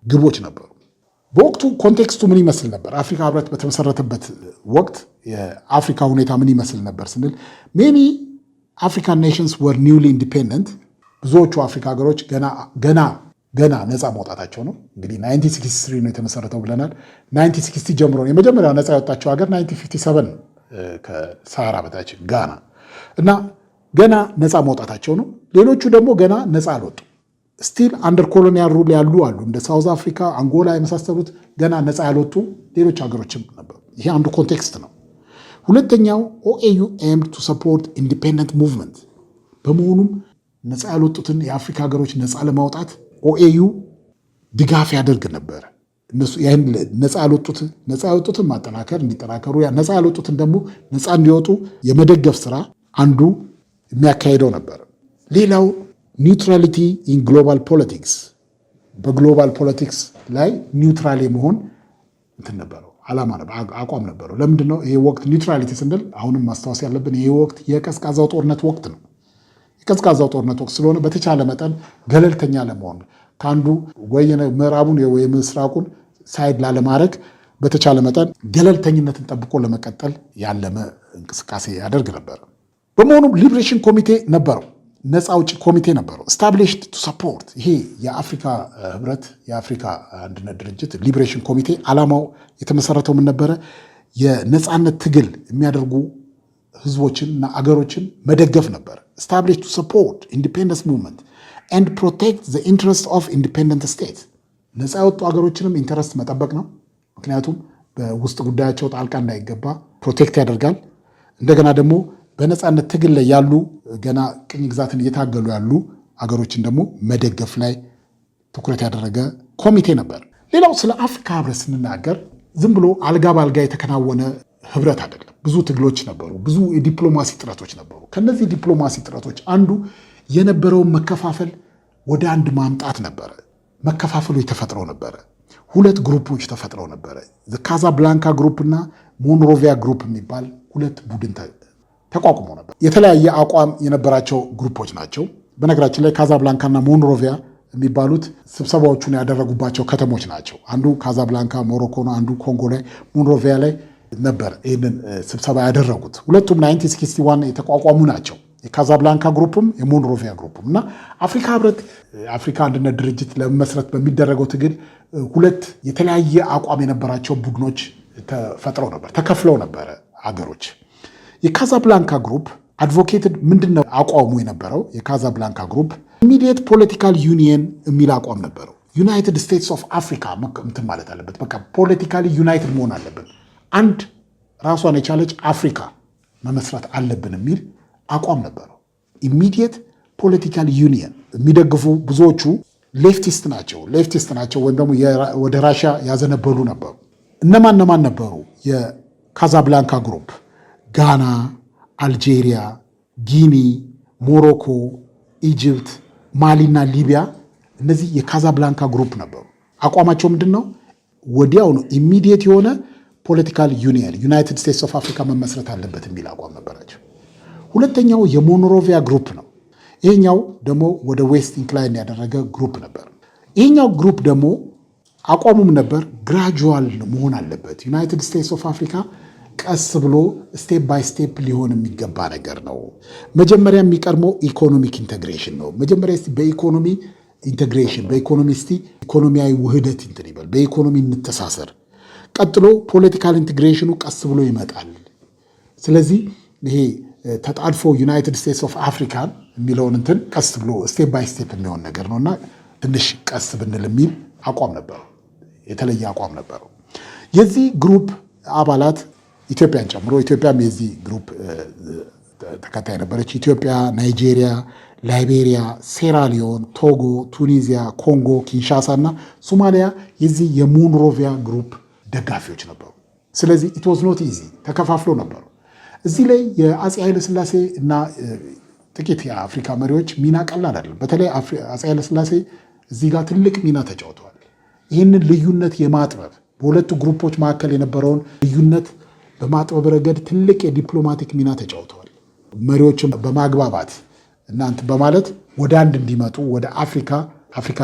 ግቦች ነበሩ። በወቅቱ ኮንቴክስቱ ምን ይመስል ነበር? አፍሪካ ህብረት በተመሰረተበት ወቅት የአፍሪካ ሁኔታ ምን ይመስል ነበር ስንል ሜኒ አፍሪካን ኔሽንስ ወር ኒውሊ ኢንዲፔንደንት፣ ብዙዎቹ አፍሪካ ሀገሮች ገና ነፃ መውጣታቸው ነው። እንግዲህ 1963 ነው የተመሰረተው ብለናል። 1960 ጀምሮ የመጀመሪያው ነፃ ያወጣቸው ሀገር 1957 ከሰሃራ በታች ጋና እና ገና ነፃ መውጣታቸው ነው። ሌሎቹ ደግሞ ገና ነፃ አልወጡ ስቲል አንደር ኮሎኒያል ሩል ያሉ አሉ። እንደ ሳውዝ አፍሪካ፣ አንጎላ የመሳሰሉት ገና ነፃ ያልወጡ ሌሎች ሀገሮችም ነበሩ። ይሄ አንዱ ኮንቴክስት ነው። ሁለተኛው ኦኤዩ ኤምድ ቱ ሰፖርት ኢንዲፔንደንት ሙቭመንት በመሆኑም ነፃ ያልወጡትን የአፍሪካ ሀገሮች ነፃ ለማውጣት ኦኤዩ ድጋፍ ያደርግ ነበር። እነሱ ያን ነፃ ያልወጡትን ማጠናከር እንዲጠናከሩ፣ ነፃ ያልወጡትን ደግሞ ነፃ እንዲወጡ የመደገፍ ስራ አንዱ የሚያካሄደው ነበር። ሌላው ኒውትራሊቲ ኢን ግሎባል ፖለቲክስ፣ በግሎባል ፖለቲክስ ላይ ኒውትራል የመሆን እንትን ነበረው፣ ዓላማ ነበር፣ አቋም ነበረው። ለምንድን ነው ይሄ ወቅት ኒውትራሊቲ ስንል አሁንም ማስታወስ ያለብን ይሄ ወቅት የቀዝቃዛው ጦርነት ወቅት ነው። የቀዝቃዛው ጦርነት ወቅት ስለሆነ በተቻለ መጠን ገለልተኛ ለመሆን ከአንዱ ወይ ምዕራቡን ወይ ምስራቁን ሳይድ ላለማድረግ በተቻለ መጠን ገለልተኝነትን ጠብቆ ለመቀጠል ያለመ እንቅስቃሴ ያደርግ ነበር። በመሆኑም ሊብሬሽን ኮሚቴ ነበረው፣ ነፃ አውጪ ኮሚቴ ነበረው። ስታብሊሽድ ቱ ሰፖርት፣ ይሄ የአፍሪካ ህብረት የአፍሪካ አንድነት ድርጅት ሊብሬሽን ኮሚቴ ዓላማው የተመሰረተው ምን ነበረ? የነፃነት ትግል የሚያደርጉ ህዝቦችንና አገሮችን መደገፍ ነበር። ስታብሊሽድ ቱ ሰፖርት ኢንዲፔንደንስ ሙቭመንት ኤንድ ፕሮቴክት ዘ ኢንትረስት ኦፍ ኢንዲፔንደንት ስቴት፣ ነፃ የወጡ ሀገሮችንም ኢንተረስት መጠበቅ ነው። ምክንያቱም በውስጥ ጉዳያቸው ጣልቃ እንዳይገባ ፕሮቴክት ያደርጋል። እንደገና ደግሞ በነፃነት ትግል ላይ ያሉ ገና ቅኝ ግዛትን እየታገሉ ያሉ አገሮችን ደግሞ መደገፍ ላይ ትኩረት ያደረገ ኮሚቴ ነበር። ሌላው ስለ አፍሪካ ህብረት ስንናገር ዝም ብሎ አልጋ በአልጋ የተከናወነ ህብረት አይደለም። ብዙ ትግሎች ነበሩ፣ ብዙ የዲፕሎማሲ ጥረቶች ነበሩ። ከነዚህ ዲፕሎማሲ ጥረቶች አንዱ የነበረውን መከፋፈል ወደ አንድ ማምጣት ነበረ። መከፋፈሎች ተፈጥረው ነበረ። ሁለት ግሩፖች ተፈጥረው ነበረ። ካዛብላንካ ግሩፕ እና ሞንሮቪያ ግሩፕ የሚባል ሁለት ቡድን ተቋቁሞ ነበር። የተለያየ አቋም የነበራቸው ግሩፖች ናቸው። በነገራችን ላይ ካዛብላንካና ሞንሮቪያ የሚባሉት ስብሰባዎቹን ያደረጉባቸው ከተሞች ናቸው። አንዱ ካዛብላንካ ሞሮኮ ነው፣ አንዱ ኮንጎ ላይ ሞንሮቪያ ላይ ነበር ይህንን ስብሰባ ያደረጉት። ሁለቱም 1961 የተቋቋሙ ናቸው። የካዛብላንካ ግሩፕም የሞንሮቪያ ግሩፕም እና አፍሪካ ህብረት አፍሪካ አንድነት ድርጅት ለመመስረት በሚደረገው ትግል ሁለት የተለያየ አቋም የነበራቸው ቡድኖች ተፈጥረው ነበር፣ ተከፍለው ነበረ አገሮች። የካዛብላንካ ግሩፕ አድቮኬትድ ምንድነው አቋሙ የነበረው? የካዛብላንካ ግሩፕ ኢሚዲየት ፖለቲካል ዩኒየን የሚል አቋም ነበረው። ዩናይትድ ስቴትስ ኦፍ አፍሪካ እንትን ማለት አለበት። በቃ ፖለቲካሊ ዩናይትድ መሆን አለብን፣ አንድ ራሷን የቻለች አፍሪካ መመስረት አለብን የሚል አቋም ነበረው። ኢሚዲየት ፖለቲካል ዩኒየን የሚደግፉ ብዙዎቹ ሌፍቲስት ናቸው ወይም ደግሞ ወደ ራሽያ ያዘነበሉ ነበሩ። እነማን ነበሩ? የካዛብላንካ ግሩፕ ጋና፣ አልጄሪያ፣ ጊኒ፣ ሞሮኮ፣ ኢጅፕት፣ ማሊና ሊቢያ እነዚህ የካዛብላንካ ግሩፕ ነበሩ። አቋማቸው ምንድን ነው? ወዲያው ነው ኢሚዲየት የሆነ ፖለቲካል ዩኒየን ዩናይትድ ስቴትስ ኦፍ አፍሪካ መመስረት አለበት የሚል አቋም ነበራቸው። ሁለተኛው የሞንሮቪያ ግሩፕ ነው። ይሄኛው ደግሞ ወደ ዌስት ኢንክላይን ያደረገ ግሩፕ ነበር። ይሄኛው ግሩፕ ደግሞ አቋሙም ነበር ግራጁዋል መሆን አለበት። ዩናይትድ ስቴትስ ኦፍ አፍሪካ ቀስ ብሎ ስቴፕ ባይ ስቴፕ ሊሆን የሚገባ ነገር ነው። መጀመሪያ የሚቀድመው ኢኮኖሚክ ኢንቴግሬሽን ነው። መጀመሪያ በኢኮኖሚ ኢንቴግሬሽን፣ ኢኮኖሚያዊ ውህደት እንትን ይበል፣ በኢኮኖሚ እንተሳሰር። ቀጥሎ ፖለቲካል ኢንቴግሬሽኑ ቀስ ብሎ ይመጣል። ስለዚህ ይሄ ተጣድፎ ዩናይትድ ስቴትስ ኦፍ አፍሪካን የሚለውን እንትን ቀስ ብሎ ስቴፕ ባይ ስቴፕ የሚሆን ነገር ነውና ትንሽ ቀስ ብንል የሚል አቋም ነበረው። የተለየ አቋም ነበረው። የዚህ ግሩፕ አባላት ኢትዮጵያን ጨምሮ፣ ኢትዮጵያም የዚህ ግሩፕ ተከታይ ነበረች። ኢትዮጵያ፣ ናይጄሪያ፣ ላይቤሪያ፣ ሴራሊዮን፣ ቶጎ፣ ቱኒዚያ፣ ኮንጎ ኪንሻሳ እና ሶማሊያ የዚህ የሞንሮቪያ ግሩፕ ደጋፊዎች ነበሩ። ስለዚህ ኢት ዋዝ ኖት ኢዚ፣ ተከፋፍሎ ነበሩ። እዚህ ላይ የአፄ ኃይለሥላሴ እና ጥቂት የአፍሪካ መሪዎች ሚና ቀላል አይደለም። በተለይ አፄ ኃይለሥላሴ እዚህ ጋር ትልቅ ሚና ተጫውተዋል። ይህንን ልዩነት የማጥበብ በሁለቱ ግሩፖች መካከል የነበረውን ልዩነት በማጥበብ ረገድ ትልቅ የዲፕሎማቲክ ሚና ተጫውተዋል። መሪዎችን በማግባባት እናንት በማለት ወደ አንድ እንዲመጡ ወደ አፍሪካ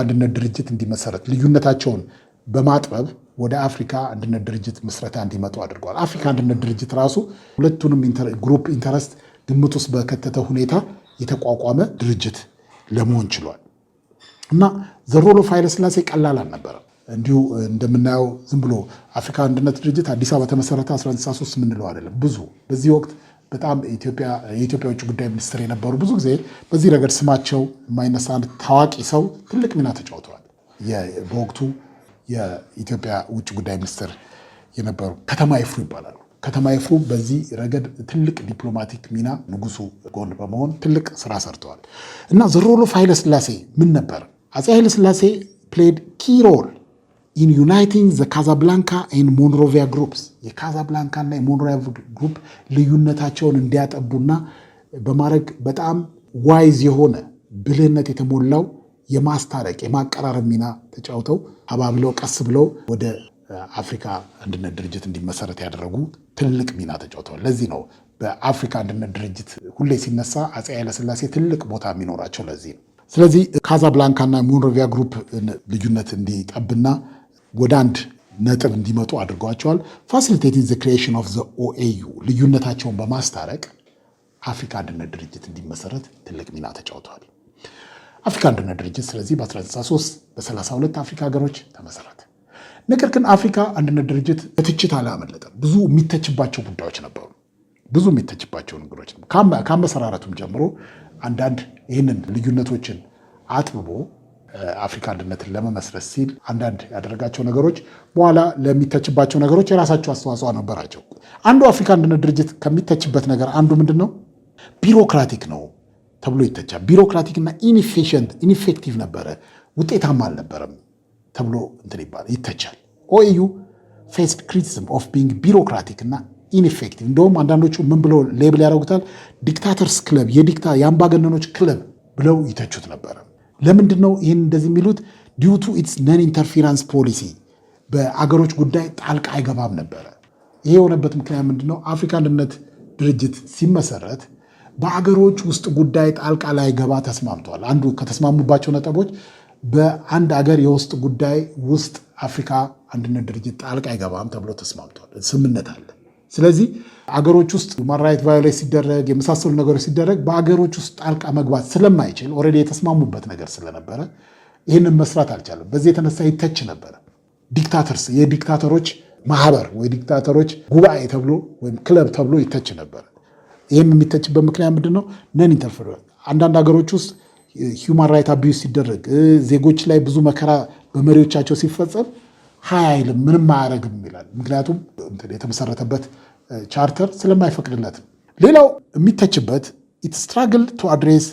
አንድነት ድርጅት እንዲመሰረት ልዩነታቸውን በማጥበብ ወደ አፍሪካ አንድነት ድርጅት ምስረታ እንዲመጡ አድርገዋል። አፍሪካ አንድነት ድርጅት ራሱ ሁለቱንም ግሩፕ ኢንተረስት ግምት ውስጥ በከተተ ሁኔታ የተቋቋመ ድርጅት ለመሆን ችሏል እና ዘሮሎ ኃይለሥላሴ ቀላል አልነበረም። እንዲሁ እንደምናየው ዝም ብሎ አፍሪካ አንድነት ድርጅት አዲስ አበባ ተመሰረተ 1963 የምንለው አይደለም። ብዙ በዚህ ወቅት በጣም የኢትዮጵያ ውጭ ጉዳይ ሚኒስትር የነበሩ ብዙ ጊዜ በዚህ ረገድ ስማቸው የማይነሳ አንድ ታዋቂ ሰው ትልቅ ሚና ተጫውተዋል። በወቅቱ የኢትዮጵያ ውጭ ጉዳይ ሚኒስትር የነበሩ ከተማ ይፍሩ ይባላሉ። ከተማ ይፍሩ በዚህ ረገድ ትልቅ ዲፕሎማቲክ ሚና ንጉሱ ጎን በመሆን ትልቅ ስራ ሰርተዋል እና ዘሮሎ ኃይለሥላሴ ምን ነበር? አፄ ኃይለሥላሴ ፕሌድ ኪ ሮል ኢን ዩናይቲንግ ዘ ካዛብላንካ ኤንድ ሞንሮቪያ ግሩፕስ። የካዛብላንካ እና የሞንሮቪያ ግሩፕ ልዩነታቸውን እንዲያጠቡና በማድረግ በጣም ዋይዝ የሆነ ብልህነት የተሞላው የማስታረቅ የማቀራረብ ሚና ተጫውተው አባብለው ቀስ ብለው ወደ አፍሪካ አንድነት ድርጅት እንዲመሰረት ያደረጉ ትልቅ ሚና ተጫውተዋል። ለዚህ ነው በአፍሪካ አንድነት ድርጅት ሁሌ ሲነሳ አፄ ኃይለሥላሴ ትልቅ ቦታ የሚኖራቸው ለዚህ ነው። ስለዚህ ካዛብላንካና ሞንሮቪያ ግሩፕ ልዩነት እንዲጠብና ወደ አንድ ነጥብ እንዲመጡ አድርገዋቸዋል። ፋሲሊቴቲንግ ዘ ክሪኤሽን ኦፍ ዘ ኦኤዩ ልዩነታቸውን በማስታረቅ አፍሪካ አንድነት ድርጅት እንዲመሰረት ትልቅ ሚና ተጫውተዋል። አፍሪካ አንድነት ድርጅት ስለዚህ በ1963 በ32 አፍሪካ ሀገሮች ተመሰረተ። ነገር ግን አፍሪካ አንድነት ድርጅት በትችት አላመለጠም። ብዙ የሚተችባቸው ጉዳዮች ነበሩ። ብዙ የሚተችባቸው ነገሮች ነበሩ። ከአመሰራረቱም ጀምሮ አንዳንድ ይህንን ልዩነቶችን አጥብቦ አፍሪካ አንድነትን ለመመስረት ሲል አንዳንድ ያደረጋቸው ነገሮች በኋላ ለሚተችባቸው ነገሮች የራሳቸው አስተዋጽኦ ነበራቸው። አንዱ አፍሪካ አንድነት ድርጅት ከሚተችበት ነገር አንዱ ምንድን ነው? ቢሮክራቲክ ነው ተብሎ ይተቻል። ቢሮክራቲክ እና ኢንፌክቲቭ ነበረ፣ ውጤታማ አልነበረም ተብሎ እንትን ይተቻል። ኦኤዩ ፌስድ ክሪቲሲዝም ኦፍ ቢንግ ቢሮክራቲክ እና ኢንፌክቲቭ። እንደውም አንዳንዶቹ ምን ብለው ሌብል ያደርጉታል? ዲክታተርስ ክለብ፣ የአምባገነኖች ክለብ ብለው ይተቹት ነበረ። ለምንድን ነው ይህን እንደዚህ የሚሉት? ዲዩ ቱ ኢትስ ነን ኢንተርፌራንስ ፖሊሲ፣ በአገሮች ጉዳይ ጣልቃ አይገባም ነበረ። ይሄ የሆነበት ምክንያት ምንድን ነው? አፍሪካ አንድነት ድርጅት ሲመሰረት በአገሮች ውስጥ ጉዳይ ጣልቃ ላይገባ ተስማምተዋል። አንዱ ከተስማሙባቸው ነጥቦች በአንድ አገር የውስጥ ጉዳይ ውስጥ አፍሪካ አንድነት ድርጅት ጣልቃ አይገባም ተብሎ ተስማምተዋል። ስምምነት አለ። ስለዚህ አገሮች ውስጥ ሁማን ራይት ቫዮሌት ሲደረግ የመሳሰሉ ነገሮች ሲደረግ በአገሮች ውስጥ ጣልቃ መግባት ስለማይችል ኦልሬዲ የተስማሙበት ነገር ስለነበረ ይህንን መስራት አልቻለም። በዚህ የተነሳ ይተች ነበረ። የዲክታተሮች ማህበር ወይ ዲክታተሮች ጉባኤ ተብሎ ወይም ክለብ ተብሎ ይተች ነበረ። ይህም የሚተችበት ምክንያት ምንድን ነው? ነን ኢንተርፌረንስ አንዳንድ ሀገሮች ውስጥ ሂውማን ራይት አቢዩስ ሲደረግ ዜጎች ላይ ብዙ መከራ በመሪዎቻቸው ሲፈጸም ሀይ አይልም፣ ምንም አያደርግም ይላል። ምክንያቱም የተመሰረተበት ቻርተር ስለማይፈቅድለት ነው። ሌላው የሚተችበት ኢት ስትራግል ቱ አድሬስ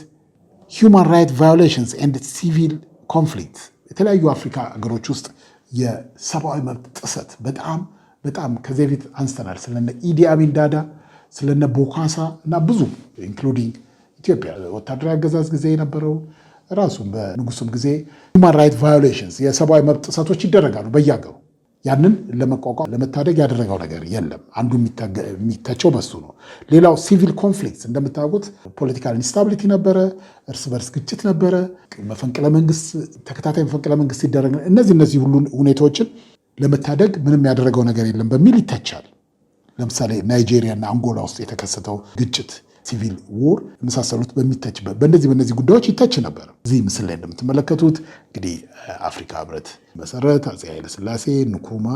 ሂውማን ራይት ቫዮሌሽንስ ኤንድ ሲቪል ኮንፍሊክት። የተለያዩ አፍሪካ ሀገሮች ውስጥ የሰብአዊ መብት ጥሰት በጣም ከዚህ በፊት አንስተናል። ስለነ ኢዲ አሚን ዳዳ፣ ስለነ ቦካሳ እና ብዙ ኢንክሉዲንግ ኢትዮጵያ ወታደራዊ አገዛዝ ጊዜ የነበረው ራሱም በንጉሱም ጊዜ ሁማን ራይት ቫዮሌሽንስ የሰብአዊ መብት ጥሰቶች ይደረጋሉ በየሀገሩ። ያንን ለመቋቋም ለመታደግ ያደረገው ነገር የለም። አንዱ የሚተቸው በሱ ነው። ሌላው ሲቪል ኮንፍሊክት እንደምታውቁት ፖለቲካል ኢንስታቢሊቲ ነበረ፣ እርስ በርስ ግጭት ነበረ፣ ተከታታይ መፈንቅለ መንግስት ሲደረግ እነዚህ ሁሉ ሁኔታዎችን ለመታደግ ምንም ያደረገው ነገር የለም በሚል ይተቻል። ለምሳሌ ናይጄሪያ እና አንጎላ ውስጥ የተከሰተው ግጭት ሲቪል ዎር የመሳሰሉት በሚተችበት በእነዚህ ጉዳዮች ይተች ነበር። እዚህ ምስል ላይ እንደምትመለከቱት እንግዲህ አፍሪካ ህብረት መሰረት አፄ ኃይለሥላሴ ንኩሩማ፣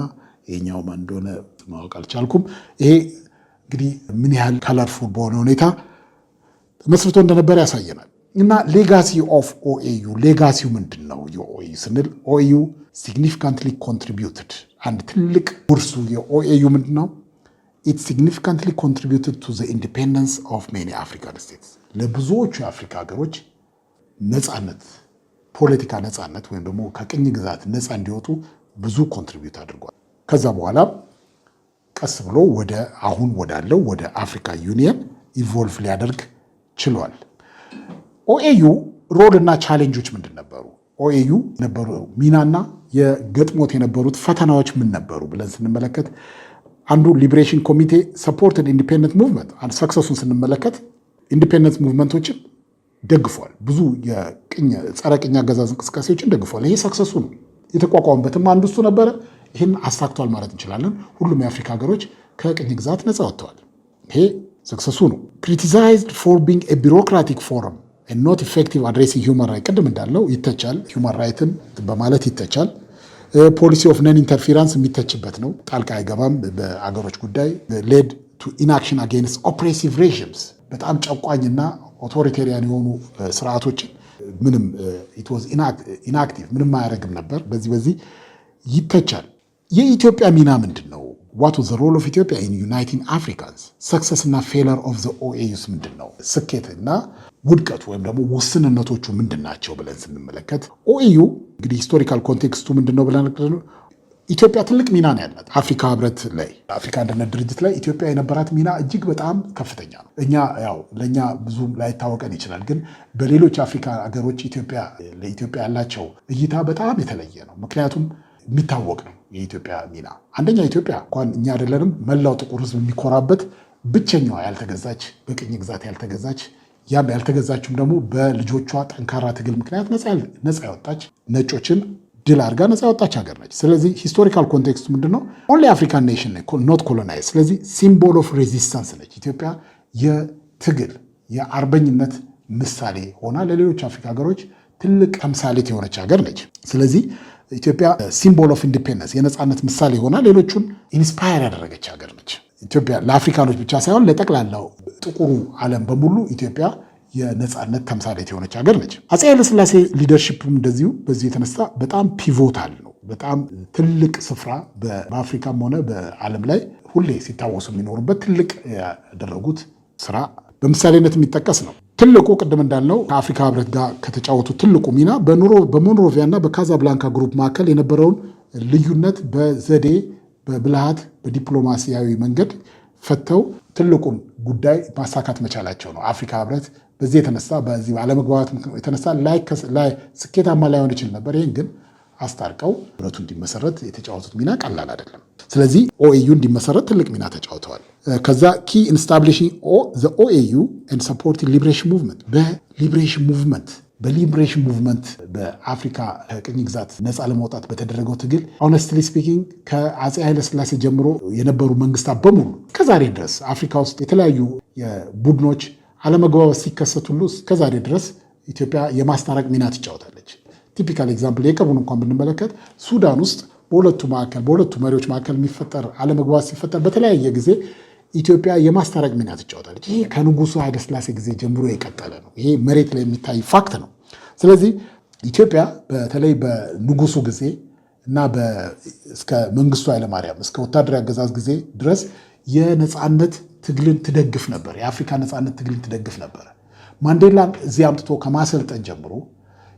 ይሄኛው ማን እንደሆነ ማወቅ አልቻልኩም። ይሄ እንግዲህ ምን ያህል ከለርፉል በሆነ ሁኔታ መስርቶ እንደነበር ያሳየናል። እና ሌጋሲ ኦፍ ኦኤዩ ሌጋሲው ምንድን ነው? የኦኤዩ ስንል ኦኤዩ ሲግኒፊካንትሊ ኮንትሪቢዩትድ አንድ ትልቅ ውርሱ የኦኤዩ ምንድን ነው? It significantly contributed to the independence of many African states. ለብዙዎቹ የአፍሪካ ሀገሮች ነፃነት፣ ፖለቲካ ነፃነት ወይም ደግሞ ከቅኝ ግዛት ነፃ እንዲወጡ ብዙ ኮንትሪቢዩት አድርጓል። ከዛ በኋላ ቀስ ብሎ ወደ አሁን ወዳለው ወደ አፍሪካ ዩኒየን ኢቮልቭ ሊያደርግ ችሏል። ኦኤዩ ሮል እና ቻሌንጆች ምንድን ነበሩ? ኦኤዩ ነበሩ ሚናና የገጥሞት የነበሩት ፈተናዎች ምን ነበሩ ብለን ስንመለከት አንዱ ሊብሬሽን ኮሚቴ ሰፖርት ኢንዲፔንደንት ሙቭመንት ሰክሰሱን ስንመለከት ኢንዲፔንደንት ሙቭመንቶችን ደግፏል። ብዙ ጸረ ቅኝ አገዛዝ እንቅስቃሴዎችን ደግፏል። ይሄ ሰክሰሱ ነው። የተቋቋመበትም አንዱ እሱ ነበረ። ይህን አሳክቷል ማለት እንችላለን። ሁሉም የአፍሪካ ሀገሮች ከቅኝ ግዛት ነፃ ወጥተዋል። ይሄ ሰክሰሱ ነው። ክሪቲሳይዝድ ፎር ቢንግ ኤ ቢሮክራቲክ ፎረም ኖት ኢፌክቲቭ አድሬሲንግ ሂውማን ራይት ቅድም እንዳለው ይተቻል። ሂውማን ራይትን በማለት ይተቻል። ፖሊሲ ኦፍ ነን ኢንተርፌራንስ የሚተችበት ነው። ጣልቃ አይገባም በአገሮች ጉዳይ። ሌድ ቱ ኢንአክሽን አጌንስት ኦፕሬሲቭ ሬዥምስ በጣም ጨቋኝና ኦቶሪቴሪያን የሆኑ ስርዓቶችን ምንም ኢት ዋዝ ኢንአክቲቭ ምንም አያደርግም ነበር። በዚህ ይተቻል። የኢትዮጵያ ሚና ምንድን ነው? ዋት ዋዝ ዘ ሮል ኦፍ ኢትዮጵያ ኢን ዩናይቲንግ አፍሪካንስ? ሰክሰስ እና ፌለር ኦፍ ዘ ኦኤዩስ ምንድን ነው? ስኬትና ውድቀቱ ወይም ደግሞ ውስንነቶቹ ምንድን ናቸው ብለን ስንመለከት ኦኤዩ እንግዲህ ሂስቶሪካል ኮንቴክስቱ ምንድን ነው ብለን ኢትዮጵያ ትልቅ ሚና ነው ያላት አፍሪካ ህብረት ላይ አፍሪካ አንድነት ድርጅት ላይ ኢትዮጵያ የነበራት ሚና እጅግ በጣም ከፍተኛ ነው። ለእኛ ብዙም ላይታወቀን ይችላል፣ ግን በሌሎች አፍሪካ ሀገሮች ለኢትዮጵያ ያላቸው እይታ በጣም የተለየ ነው። ምክንያቱም የሚታወቅ ነው የኢትዮጵያ ሚና። አንደኛ ኢትዮጵያ እንኳን እኛ አይደለንም መላው ጥቁር ህዝብ የሚኮራበት ብቸኛዋ ያልተገዛች በቅኝ ግዛት ያልተገዛች ያም ያልተገዛችም ደግሞ በልጆቿ ጠንካራ ትግል ምክንያት ነፃ ያወጣች ነጮችን ድል አድርጋ ነፃ ያወጣች ሀገር ነች። ስለዚህ ሂስቶሪካል ኮንቴክስቱ ምንድነው? ኦንሊ አፍሪካን ኔሽን ኖት ኮሎናይዝ። ስለዚህ ሲምቦል ኦፍ ሬዚስታንስ ነች ኢትዮጵያ። የትግል የአርበኝነት ምሳሌ ሆና ለሌሎች አፍሪካ ሀገሮች ትልቅ ተምሳሌት የሆነች ሀገር ነች። ስለዚህ ኢትዮጵያ ሲምቦል ኦፍ ኢንዲፔንደንስ የነፃነት ምሳሌ ሆና ሌሎቹን ኢንስፓየር ያደረገች ሀገር ነች። ኢትዮጵያ ለአፍሪካኖች ብቻ ሳይሆን ለጠቅላላው ጥቁሩ ዓለም በሙሉ ኢትዮጵያ የነፃነት ተምሳሌት የሆነች ሀገር ነች። አፄ ኃይለሥላሴ ሊደርሺፕም እንደዚሁ በዚህ የተነሳ በጣም ፒቮታል ነው። በጣም ትልቅ ስፍራ በአፍሪካም ሆነ በዓለም ላይ ሁሌ ሲታወሱ የሚኖሩበት ትልቅ ያደረጉት ስራ በምሳሌነት የሚጠቀስ ነው። ትልቁ ቅድም እንዳልነው ከአፍሪካ ህብረት ጋር ከተጫወቱ ትልቁ ሚና በሞንሮቪያ እና በካዛብላንካ ግሩፕ መካከል የነበረውን ልዩነት በዘዴ በብልሃት በዲፕሎማሲያዊ መንገድ ፈተው ትልቁን ጉዳይ ማሳካት መቻላቸው ነው። አፍሪካ ህብረት በዚህ የተነሳ በዚህ አለመግባባት የተነሳ ላይ ስኬታማ ላይሆን ይችል ነበር። ይህን ግን አስታርቀው ህብረቱ እንዲመሰረት የተጫወቱት ሚና ቀላል አይደለም። ስለዚህ ኦኤዩ እንዲመሰረት ትልቅ ሚና ተጫውተዋል። ከዛ ኪ ኢንስታብሊሽንግ ዘ ኦኤዩ ኤንድ ሰፖርቲንግ ሊብሬሽን ሙቭመንት በሊብሬሽን ሙቭመንት በአፍሪካ ከቅኝ ግዛት ነፃ ለማውጣት በተደረገው ትግል ሆነስትሊ ስፒኪንግ ከአፄ ኃይለሥላሴ ጀምሮ የነበሩ መንግስታት በሙሉ ከዛሬ ድረስ አፍሪካ ውስጥ የተለያዩ ቡድኖች አለመግባባት ሲከሰት ሁሉ እስከዛሬ ድረስ ኢትዮጵያ የማስታረቅ ሚና ትጫወታለች። ቲፒካል ኤግዛምፕል የቅርቡን እንኳን ብንመለከት ሱዳን ውስጥ በሁለቱ መሪዎች መካከል የሚፈጠር አለመግባባት ሲፈጠር በተለያየ ጊዜ ኢትዮጵያ የማስታረቅ ሚና ትጫወታለች። ይሄ ከንጉሱ ኃይለ ሥላሴ ጊዜ ጀምሮ የቀጠለ ነው። ይሄ መሬት ላይ የሚታይ ፋክት ነው። ስለዚህ ኢትዮጵያ በተለይ በንጉሱ ጊዜ እና እስከ መንግስቱ ኃይለማርያም እስከ ወታደራዊ አገዛዝ ጊዜ ድረስ የነፃነት ትግልን ትደግፍ ነበር። የአፍሪካ ነፃነት ትግልን ትደግፍ ነበር። ማንዴላን እዚህ አምጥቶ ከማሰልጠን ጀምሮ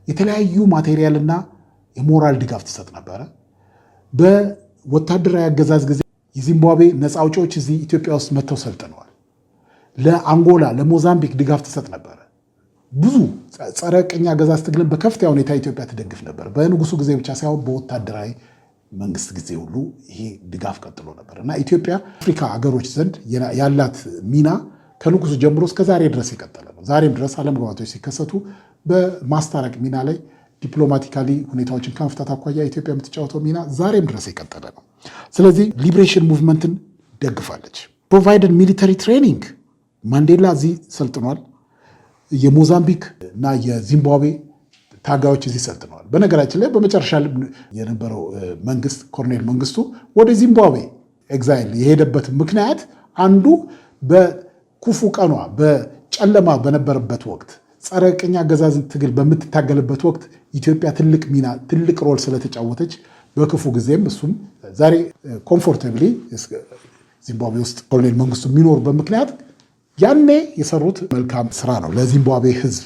የተለያዩ ማቴሪያልና የሞራል ድጋፍ ትሰጥ ነበረ። በወታደራዊ አገዛዝ ጊዜ የዚምባብዌ ነፃ አውጪዎች እዚህ ኢትዮጵያ ውስጥ መጥተው ሰልጥነዋል። ለአንጎላ፣ ለሞዛምቢክ ድጋፍ ትሰጥ ነበረ። ብዙ ጸረ ቅኝ አገዛዝ ትግልን በከፍተኛ ሁኔታ ኢትዮጵያ ትደግፍ ነበር። በንጉሱ ጊዜ ብቻ ሳይሆን በወታደራዊ መንግስት ጊዜ ሁሉ ይሄ ድጋፍ ቀጥሎ ነበር እና ኢትዮጵያ አፍሪካ ሀገሮች ዘንድ ያላት ሚና ከንጉሱ ጀምሮ እስከ ዛሬ ድረስ የቀጠለ ነው። ዛሬም ድረስ አለመግባባቶች ሲከሰቱ በማስታረቅ ሚና ላይ ዲፕሎማቲካሊ ሁኔታዎችን ከመፍታት አኳያ ኢትዮጵያ የምትጫወተው ሚና ዛሬም ድረስ የቀጠለ ነው። ስለዚህ ሊብሬሽን ሙቭመንትን ደግፋለች። ፕሮቫይደድ ሚሊተሪ ትሬኒንግ ማንዴላ እዚህ ሰልጥኗል። የሞዛምቢክ እና የዚምባብዌ ታጋዮች እዚህ ሰልጥነዋል። በነገራችን ላይ በመጨረሻ የነበረው መንግስት ኮሎኔል መንግስቱ ወደ ዚምባብዌ ኤግዛይል የሄደበት ምክንያት አንዱ በክፉ ቀኗ በጨለማ በነበረበት ወቅት ጸረ ቅኝ አገዛዝን ትግል በምትታገልበት ወቅት ኢትዮጵያ ትልቅ ሚና ትልቅ ሮል ስለተጫወተች በክፉ ጊዜም እሱም ዛሬ ኮምፎርታብሊ ዚምባብዌ ውስጥ ኮሎኔል መንግስቱ የሚኖሩበት ምክንያት ያኔ የሰሩት መልካም ስራ ነው። ለዚምባብዌ ህዝብ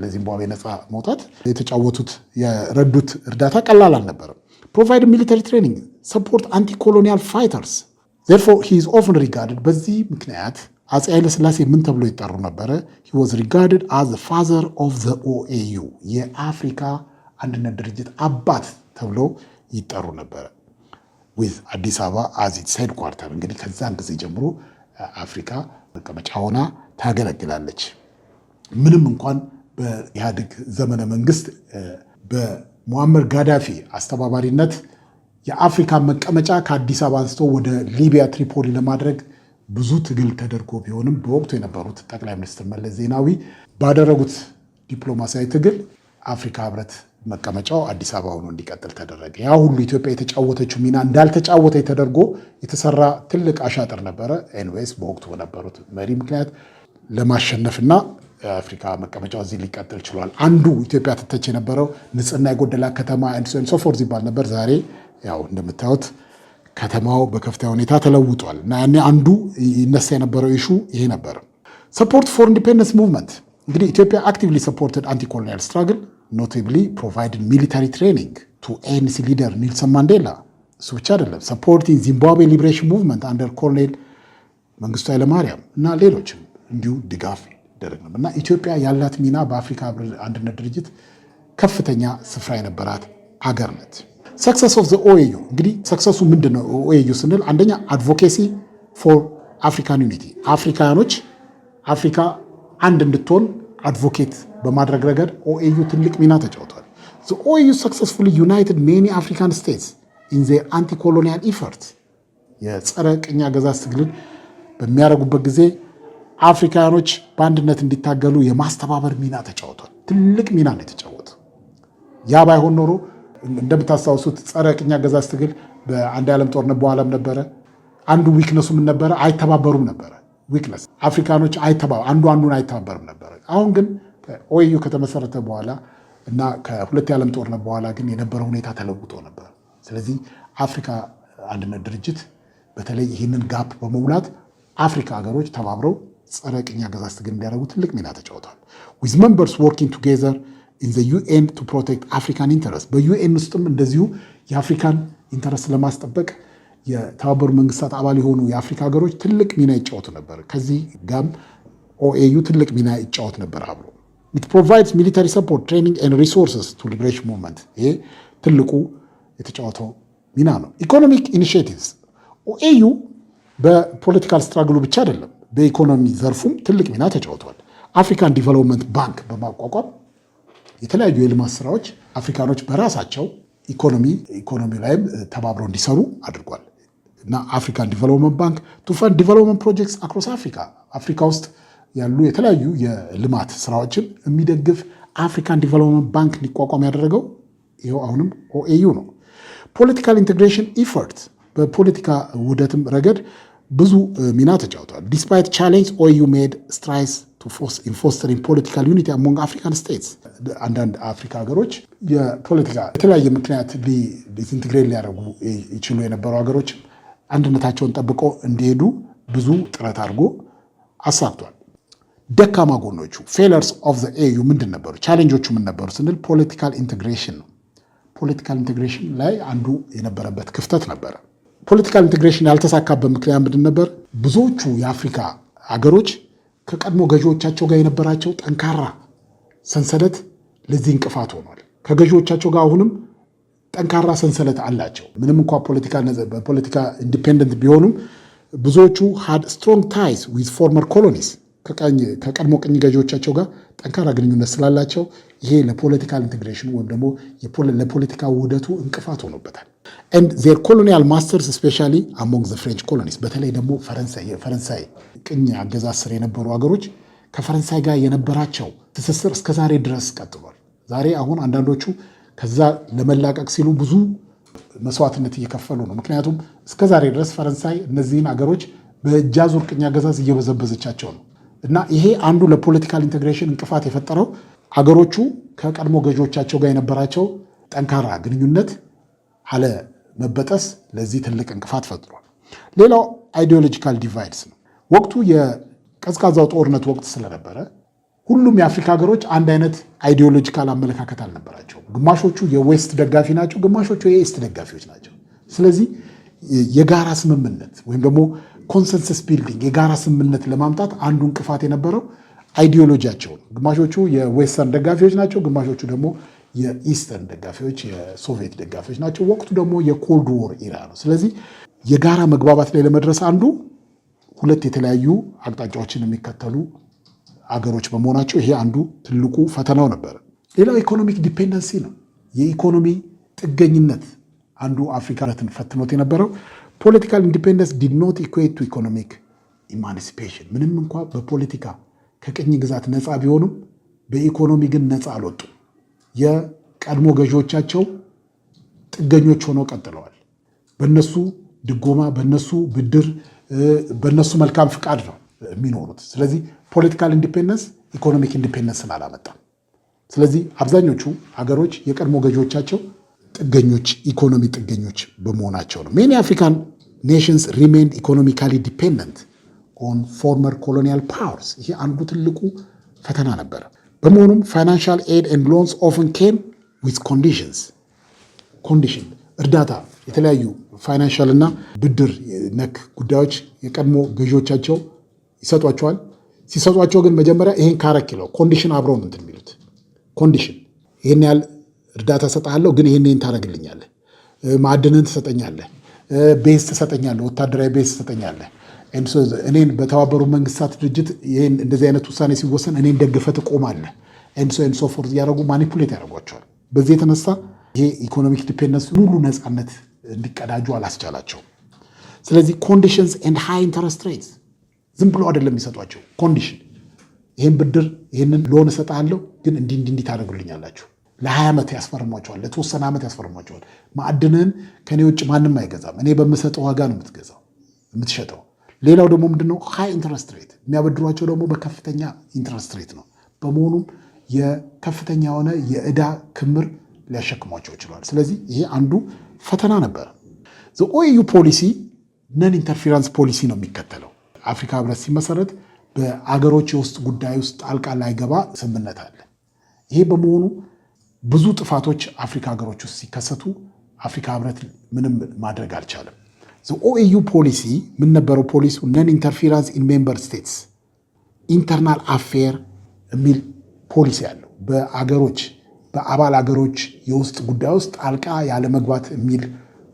ለዚምባብዌ ነፃ መውጣት የተጫወቱት የረዱት እርዳታ ቀላል አልነበረም። ፕሮቫይድ ሚሊተሪ ትሬኒንግ ሰፖርት አንቲ ኮሎኒያል ፋይተርስ ዜርፎር ሂ ኢዝ ኦፍን ሪጋርድድ። በዚህ ምክንያት አፄ ኃይለ ሥላሴ ምን ተብሎ ይጠሩ ነበረ? ሂ ዋዝ ሪጋርድድ አዝ ዘ ፋዘር ኦፍ ዘ ኦኤዩ የአፍሪካ አንድነት ድርጅት አባት ተብሎ ይጠሩ ነበረ። ዊዝ አዲስ አበባ አዝ ኢትስ ሄድኳርተር። እንግዲህ ከዛን ጊዜ ጀምሮ አፍሪካ መቀመጫ ሆና ታገለግላለች። ምንም እንኳን በኢህአዴግ ዘመነ መንግስት በሙአመር ጋዳፊ አስተባባሪነት የአፍሪካ መቀመጫ ከአዲስ አበባ አንስቶ ወደ ሊቢያ ትሪፖሊ ለማድረግ ብዙ ትግል ተደርጎ ቢሆንም በወቅቱ የነበሩት ጠቅላይ ሚኒስትር መለስ ዜናዊ ባደረጉት ዲፕሎማሲያዊ ትግል አፍሪካ ህብረት መቀመጫው አዲስ አበባ ሆኖ እንዲቀጥል ተደረገ። ያ ሁሉ ኢትዮጵያ የተጫወተችው ሚና እንዳልተጫወተ ተደርጎ የተሰራ ትልቅ አሻጥር ነበረ። ኤንዌይስ በወቅቱ በነበሩት መሪ ምክንያት ለማሸነፍና የአፍሪካ መቀመጫው እዚህ ሊቀጥል ችሏል። አንዱ ኢትዮጵያ ትተች የነበረው ንጽህና የጎደላ ከተማ ሶፎርዝ ይባል ነበር። ዛሬ ያው እንደምታዩት ከተማው በከፍተኛ ሁኔታ ተለውጧል እና ያኔ አንዱ ይነሳ የነበረው ኢሹ ይሄ ነበር። ሰፖርት ፎር ኢንዲፔንደንስ ሙቭመንት እንግዲህ ኢትዮጵያ አክቲቭሊ ሰፖርትድ አንቲ ኮሎኒያል ስትራግል ኖቴብሊ ፕሮቫይድድ ሚሊታሪ ትሬኒንግ ቱ ኤንሲ ሊደር ኔልሰን ማንዴላ። እሱ ብቻ አይደለም፣ ሰፖርቲንግ ዚምባብዌ ሊብሬሽን ሙቭመንት አንደር ኮሎኔል መንግስቱ ኃይለማርያም እና ሌሎችም እንዲሁ ድጋፍ ይደረግ ነበር እና ኢትዮጵያ ያላት ሚና በአፍሪካ አንድነት ድርጅት ከፍተኛ ስፍራ የነበራት ሀገር ነች። ሰክሰስ ኦፍ ዘ ኦኤዩ እንግዲህ ሰክሰሱ ምንድን ነው? ኦኤዩ ስንል አንደኛ አድቮኬሲ ፎር አፍሪካን ዩኒቲ፣ አፍሪካኖች አፍሪካ አንድ እንድትሆን አድቮኬት በማድረግ ረገድ ኦኤዩ ትልቅ ሚና ተጫውቷል። ዘ ኦኤዩ ሰክሰስፉሊ ዩናይትድ ሜኒ አፍሪካን ስቴትስ ኢን ዜር አንቲ ኮሎኒያል ኢፈርት። የጸረ ቅኝ አገዛዝ ትግልን በሚያደርጉበት ጊዜ አፍሪካኖች በአንድነት እንዲታገሉ የማስተባበር ሚና ተጫውቷል። ትልቅ ሚና ነው የተጫወተው። ያ ባይሆን ኖሮ እንደምታስታውሱት ጸረ ቅኝ አገዛዝ ትግል በአንድ የዓለም ጦርነት በኋላም ነበረ። አንዱ ዊክነሱ ምን ነበረ? አይተባበሩም ነበረ። ዊክነስ አፍሪካኖች አንዱ አንዱን አይተባበርም ነበረ። አሁን ግን ኦኤዩ ከተመሰረተ በኋላ እና ከሁለት የዓለም ጦርነት በኋላ ግን የነበረው ሁኔታ ተለውጦ ነበር። ስለዚህ አፍሪካ አንድነት ድርጅት በተለይ ይህንን ጋፕ በመሙላት አፍሪካ ሀገሮች ተባብረው ጸረ ቅኝ አገዛዝ ትግል እንዲያደርጉ ትልቅ ሚና ተጫውተዋል። ዊዝ ሜምበርስ ወርኪንግ ቱጌዘር ኢን ዘ ዩኤን ቱ ፕሮቴክት አፍሪካን ኢንተረስት። በዩኤን ውስጥም እንደዚሁ የአፍሪካን ኢንተረስት ለማስጠበቅ የተባበሩ መንግስታት አባል የሆኑ የአፍሪካ ሀገሮች ትልቅ ሚና ይጫወቱ ነበር። ከዚህ ጋም ኦኤዩ ትልቅ ሚና ይጫወት ነበር አብሮ። ኢት ፕሮቫይድስ ሚሊታሪ ሰፖርት ትሬኒንግ ኤንድ ሪሶርስስ ቱ ሊብሬሽን ሙቭመንት። ይሄ ትልቁ የተጫወተው ሚና ነው። ኢኮኖሚክ ኢኒሺዬቲቭስ ኦኤዩ በፖለቲካል ስትራግሉ ብቻ አይደለም፣ በኢኮኖሚ ዘርፉም ትልቅ ሚና ተጫውተዋል። አፍሪካን ዲቨሎፕመንት ባንክ በማቋቋም የተለያዩ የልማት ስራዎች አፍሪካኖች በራሳቸው ኢኮኖሚ ላይም ተባብረው እንዲሰሩ አድርጓል እና አፍሪካን ዲቨሎፕመንት ባንክ ቱ ፈንድ ዲቨሎፕመንት ፕሮጀክትስ አክሮስ አፍሪካ ውስጥ ያሉ የተለያዩ የልማት ስራዎችን የሚደግፍ አፍሪካን ዲቨሎፕመንት ባንክ እንዲቋቋም ያደረገው ይኸው አሁንም ኦኤዩ ነው። ፖለቲካል ኢንቴግሬሽን ኢፈርት በፖለቲካ ውህደትም ረገድ ብዙ ሚና ተጫውተዋል። ዲስፓይት ቻሌንጅ ኦዩ ሜድ ስትራይድስ in fostering political unity among African states. አንዳንድ አፍሪካ ሀገሮች የፖለቲካ የተለያየ ምክንያት ዲስኢንቴግሬት ሊያደርጉ ይችሉ የነበሩ ሀገሮች አንድነታቸውን ጠብቆ እንዲሄዱ ብዙ ጥረት አድርጎ አሳክቷል። ደካማ ጎኖቹ ፌለርስ ኦፍ ዘ ኤዩ ምንድን ነበሩ? ቻሌንጆቹ ምን ነበሩ ስንል ፖለቲካል ኢንቴግሬሽን ነው። ፖለቲካል ኢንቴግሬሽን ላይ አንዱ የነበረበት ክፍተት ነበረ። ፖለቲካል ኢንቴግሬሽን ያልተሳካበት ምክንያት ምንድን ነበር? ብዙዎቹ የአፍሪካ ሀገሮች ከቀድሞ ገዢዎቻቸው ጋር የነበራቸው ጠንካራ ሰንሰለት ለዚህ እንቅፋት ሆኗል። ከገዢዎቻቸው ጋር አሁንም ጠንካራ ሰንሰለት አላቸው። ምንም እንኳ በፖለቲካ ኢንዲፔንደንት ቢሆኑም ብዙዎቹ had strong ties with former colonies ከቀድሞ ቅኝ ገዢዎቻቸው ጋር ጠንካራ ግንኙነት ስላላቸው ይሄ ለፖለቲካል ኢንቴግሬሽን ወይም ደግሞ ለፖለቲካ ውህደቱ እንቅፋት ሆኖበታል። and their colonial masters especially among the French colonies በተለይ ደግሞ የፈረንሳይ ቅኝ አገዛዝ ስር የነበሩ ሀገሮች ከፈረንሳይ ጋር የነበራቸው ትስስር እስከዛሬ ድረስ ቀጥሏል። ዛሬ አሁን አንዳንዶቹ ከዛ ለመላቀቅ ሲሉ ብዙ መስዋዕትነት እየከፈሉ ነው። ምክንያቱም እስከዛሬ ድረስ ፈረንሳይ እነዚህን ሀገሮች በእጃዙር ቅኝ አገዛዝ እየበዘበዘቻቸው ነው እና ይሄ አንዱ ለፖለቲካል ኢንቴግሬሽን እንቅፋት የፈጠረው ሀገሮቹ ከቀድሞ ገዢዎቻቸው ጋር የነበራቸው ጠንካራ ግንኙነት አለመበጠስ ለዚህ ትልቅ እንቅፋት ፈጥሯል። ሌላው አይዲዮሎጂካል ዲቫይድስ ነው። ወቅቱ የቀዝቃዛው ጦርነት ወቅት ስለነበረ ሁሉም የአፍሪካ ሀገሮች አንድ አይነት አይዲዮሎጂካል አመለካከት አልነበራቸው። ግማሾቹ የዌስት ደጋፊ ናቸው፣ ግማሾቹ የኢስት ደጋፊዎች ናቸው። ስለዚህ የጋራ ስምምነት ወይም ደግሞ ኮንሰንሰስ ቢልዲንግ የጋራ ስምምነት ለማምጣት አንዱ እንቅፋት የነበረው አይዲዮሎጂያቸው ነው። ግማሾቹ የዌስተርን ደጋፊዎች ናቸው፣ ግማሾቹ ደግሞ የኢስተርን ደጋፊዎች የሶቪየት ደጋፊዎች ናቸው። ወቅቱ ደግሞ የኮልድ ዎር ኢራ ነው። ስለዚህ የጋራ መግባባት ላይ ለመድረስ አንዱ ሁለት የተለያዩ አቅጣጫዎችን የሚከተሉ አገሮች በመሆናቸው ይሄ አንዱ ትልቁ ፈተናው ነበር። ሌላው ኢኮኖሚክ ዲፔንደንሲ ነው። የኢኮኖሚ ጥገኝነት አንዱ አፍሪካነትን ፈትኖት የነበረው ፖለቲካል ኢንዲፔንደንስ ዲድ ኖት ኢኩዌት ቱ ኢኮኖሚክ ኢማንሲፔሽን። ምንም እንኳ በፖለቲካ ከቅኝ ግዛት ነፃ ቢሆኑም በኢኮኖሚ ግን ነፃ አልወጡም። የቀድሞ ገዢዎቻቸው ጥገኞች ሆነው ቀጥለዋል። በነሱ ድጎማ፣ በነሱ ብድር፣ በነሱ መልካም ፍቃድ ነው የሚኖሩት። ስለዚህ ፖለቲካል ኢንዲፔንደንስ ኢኮኖሚክ ኢንዲፔንደንስን አላመጣም። ስለዚህ አብዛኞቹ ሀገሮች የቀድሞ ገዢዎቻቸው ጥገኞች፣ ኢኮኖሚ ጥገኞች በመሆናቸው ነው። ሜኒ አፍሪካን ኔሽንስ ሪሜንድ ኢኮኖሚካሊ ዲፔንደንት ኦን ፎርመር ኮሎኒያል ፓወርስ። ይሄ አንዱ ትልቁ ፈተና ነበረ። በመሆኑም ፋይናንሻል ኤድ ኤንድ ሎንስ ኦፍን ኬም ዊዝ ኮንዲሽን እርዳታ፣ የተለያዩ ፋይናንሻል እና ብድር ነክ ጉዳዮች የቀድሞ ገዢዎቻቸው ይሰጧቸዋል። ሲሰጧቸው ግን መጀመሪያ ይሄን ካረክለው ኮንዲሽን አብረው ነው እንትን የሚሉት ኮንዲሽን፣ ይሄን ያህል እርዳታ ሰጣለሁ፣ ግን ይሄን ታደርግልኛለህ፣ ማዕድንን ትሰጠኛለህ፣ ቤዝ ትሰጠኛለህ፣ ወታደራዊ ቤዝ ትሰጠኛለህ፣ እኔን በተባበሩ መንግስታት ድርጅት ይሄን እንደዚህ አይነት ውሳኔ ሲወሰን እኔን ደግፈህ ትቆማለህ፣ ኤንሶ ፎርዝ እያደረጉ ማኒፑሌት ያደርጓቸዋል። በዚህ የተነሳ ይሄ ኢኮኖሚክ ዲፔንደንስ ሙሉ ነፃነት እንዲቀዳጁ አላስቻላቸው። ስለዚህ ኮንዲሽንስ ኤንድ ሃይ ኢንተረስት ሬትስ ዝም ብሎ አይደለም የሚሰጧቸው ኮንዲሽን፣ ይህን ብድር ይህንን ሎን እሰጥሃለሁ፣ ግን እንዲህ ታደርጉልኛላችሁ። ለ20 ዓመት ያስፈርሟቸዋል፣ ለተወሰነ ዓመት ያስፈርሟቸዋል። ማዕድንህን ከኔ ውጭ ማንም አይገዛም፣ እኔ በምሰጠው ዋጋ ነው የምትሸጠው። ሌላው ደግሞ ምንድነው ሃይ ኢንተረስት ሬት፣ የሚያበድሯቸው ደግሞ በከፍተኛ ኢንተረስት ሬት ነው። በመሆኑም የከፍተኛ የሆነ የዕዳ ክምር ሊያሸክሟቸው ይችላል። ስለዚህ ይሄ አንዱ ፈተና ነበር። ኦኤዩ ፖሊሲ ነን ኢንተርፌራንስ ፖሊሲ ነው የሚከተለው። አፍሪካ ህብረት ሲመሰረት በአገሮች የውስጥ ጉዳይ ውስጥ ጣልቃ ላይገባ ስምምነት አለ። ይሄ በመሆኑ ብዙ ጥፋቶች አፍሪካ ሀገሮች ውስጥ ሲከሰቱ አፍሪካ ህብረት ምንም ማድረግ አልቻለም። ኦኤዩ ፖሊሲ ምን ነበረው? ፖሊሲው ነን ኢንተርፌራንስ ኢን ሜምበር ስቴትስ ኢንተርናል አፌር የሚል ፖሊሲ አለው። በአባል አገሮች የውስጥ ጉዳይ ውስጥ ጣልቃ ያለመግባት የሚል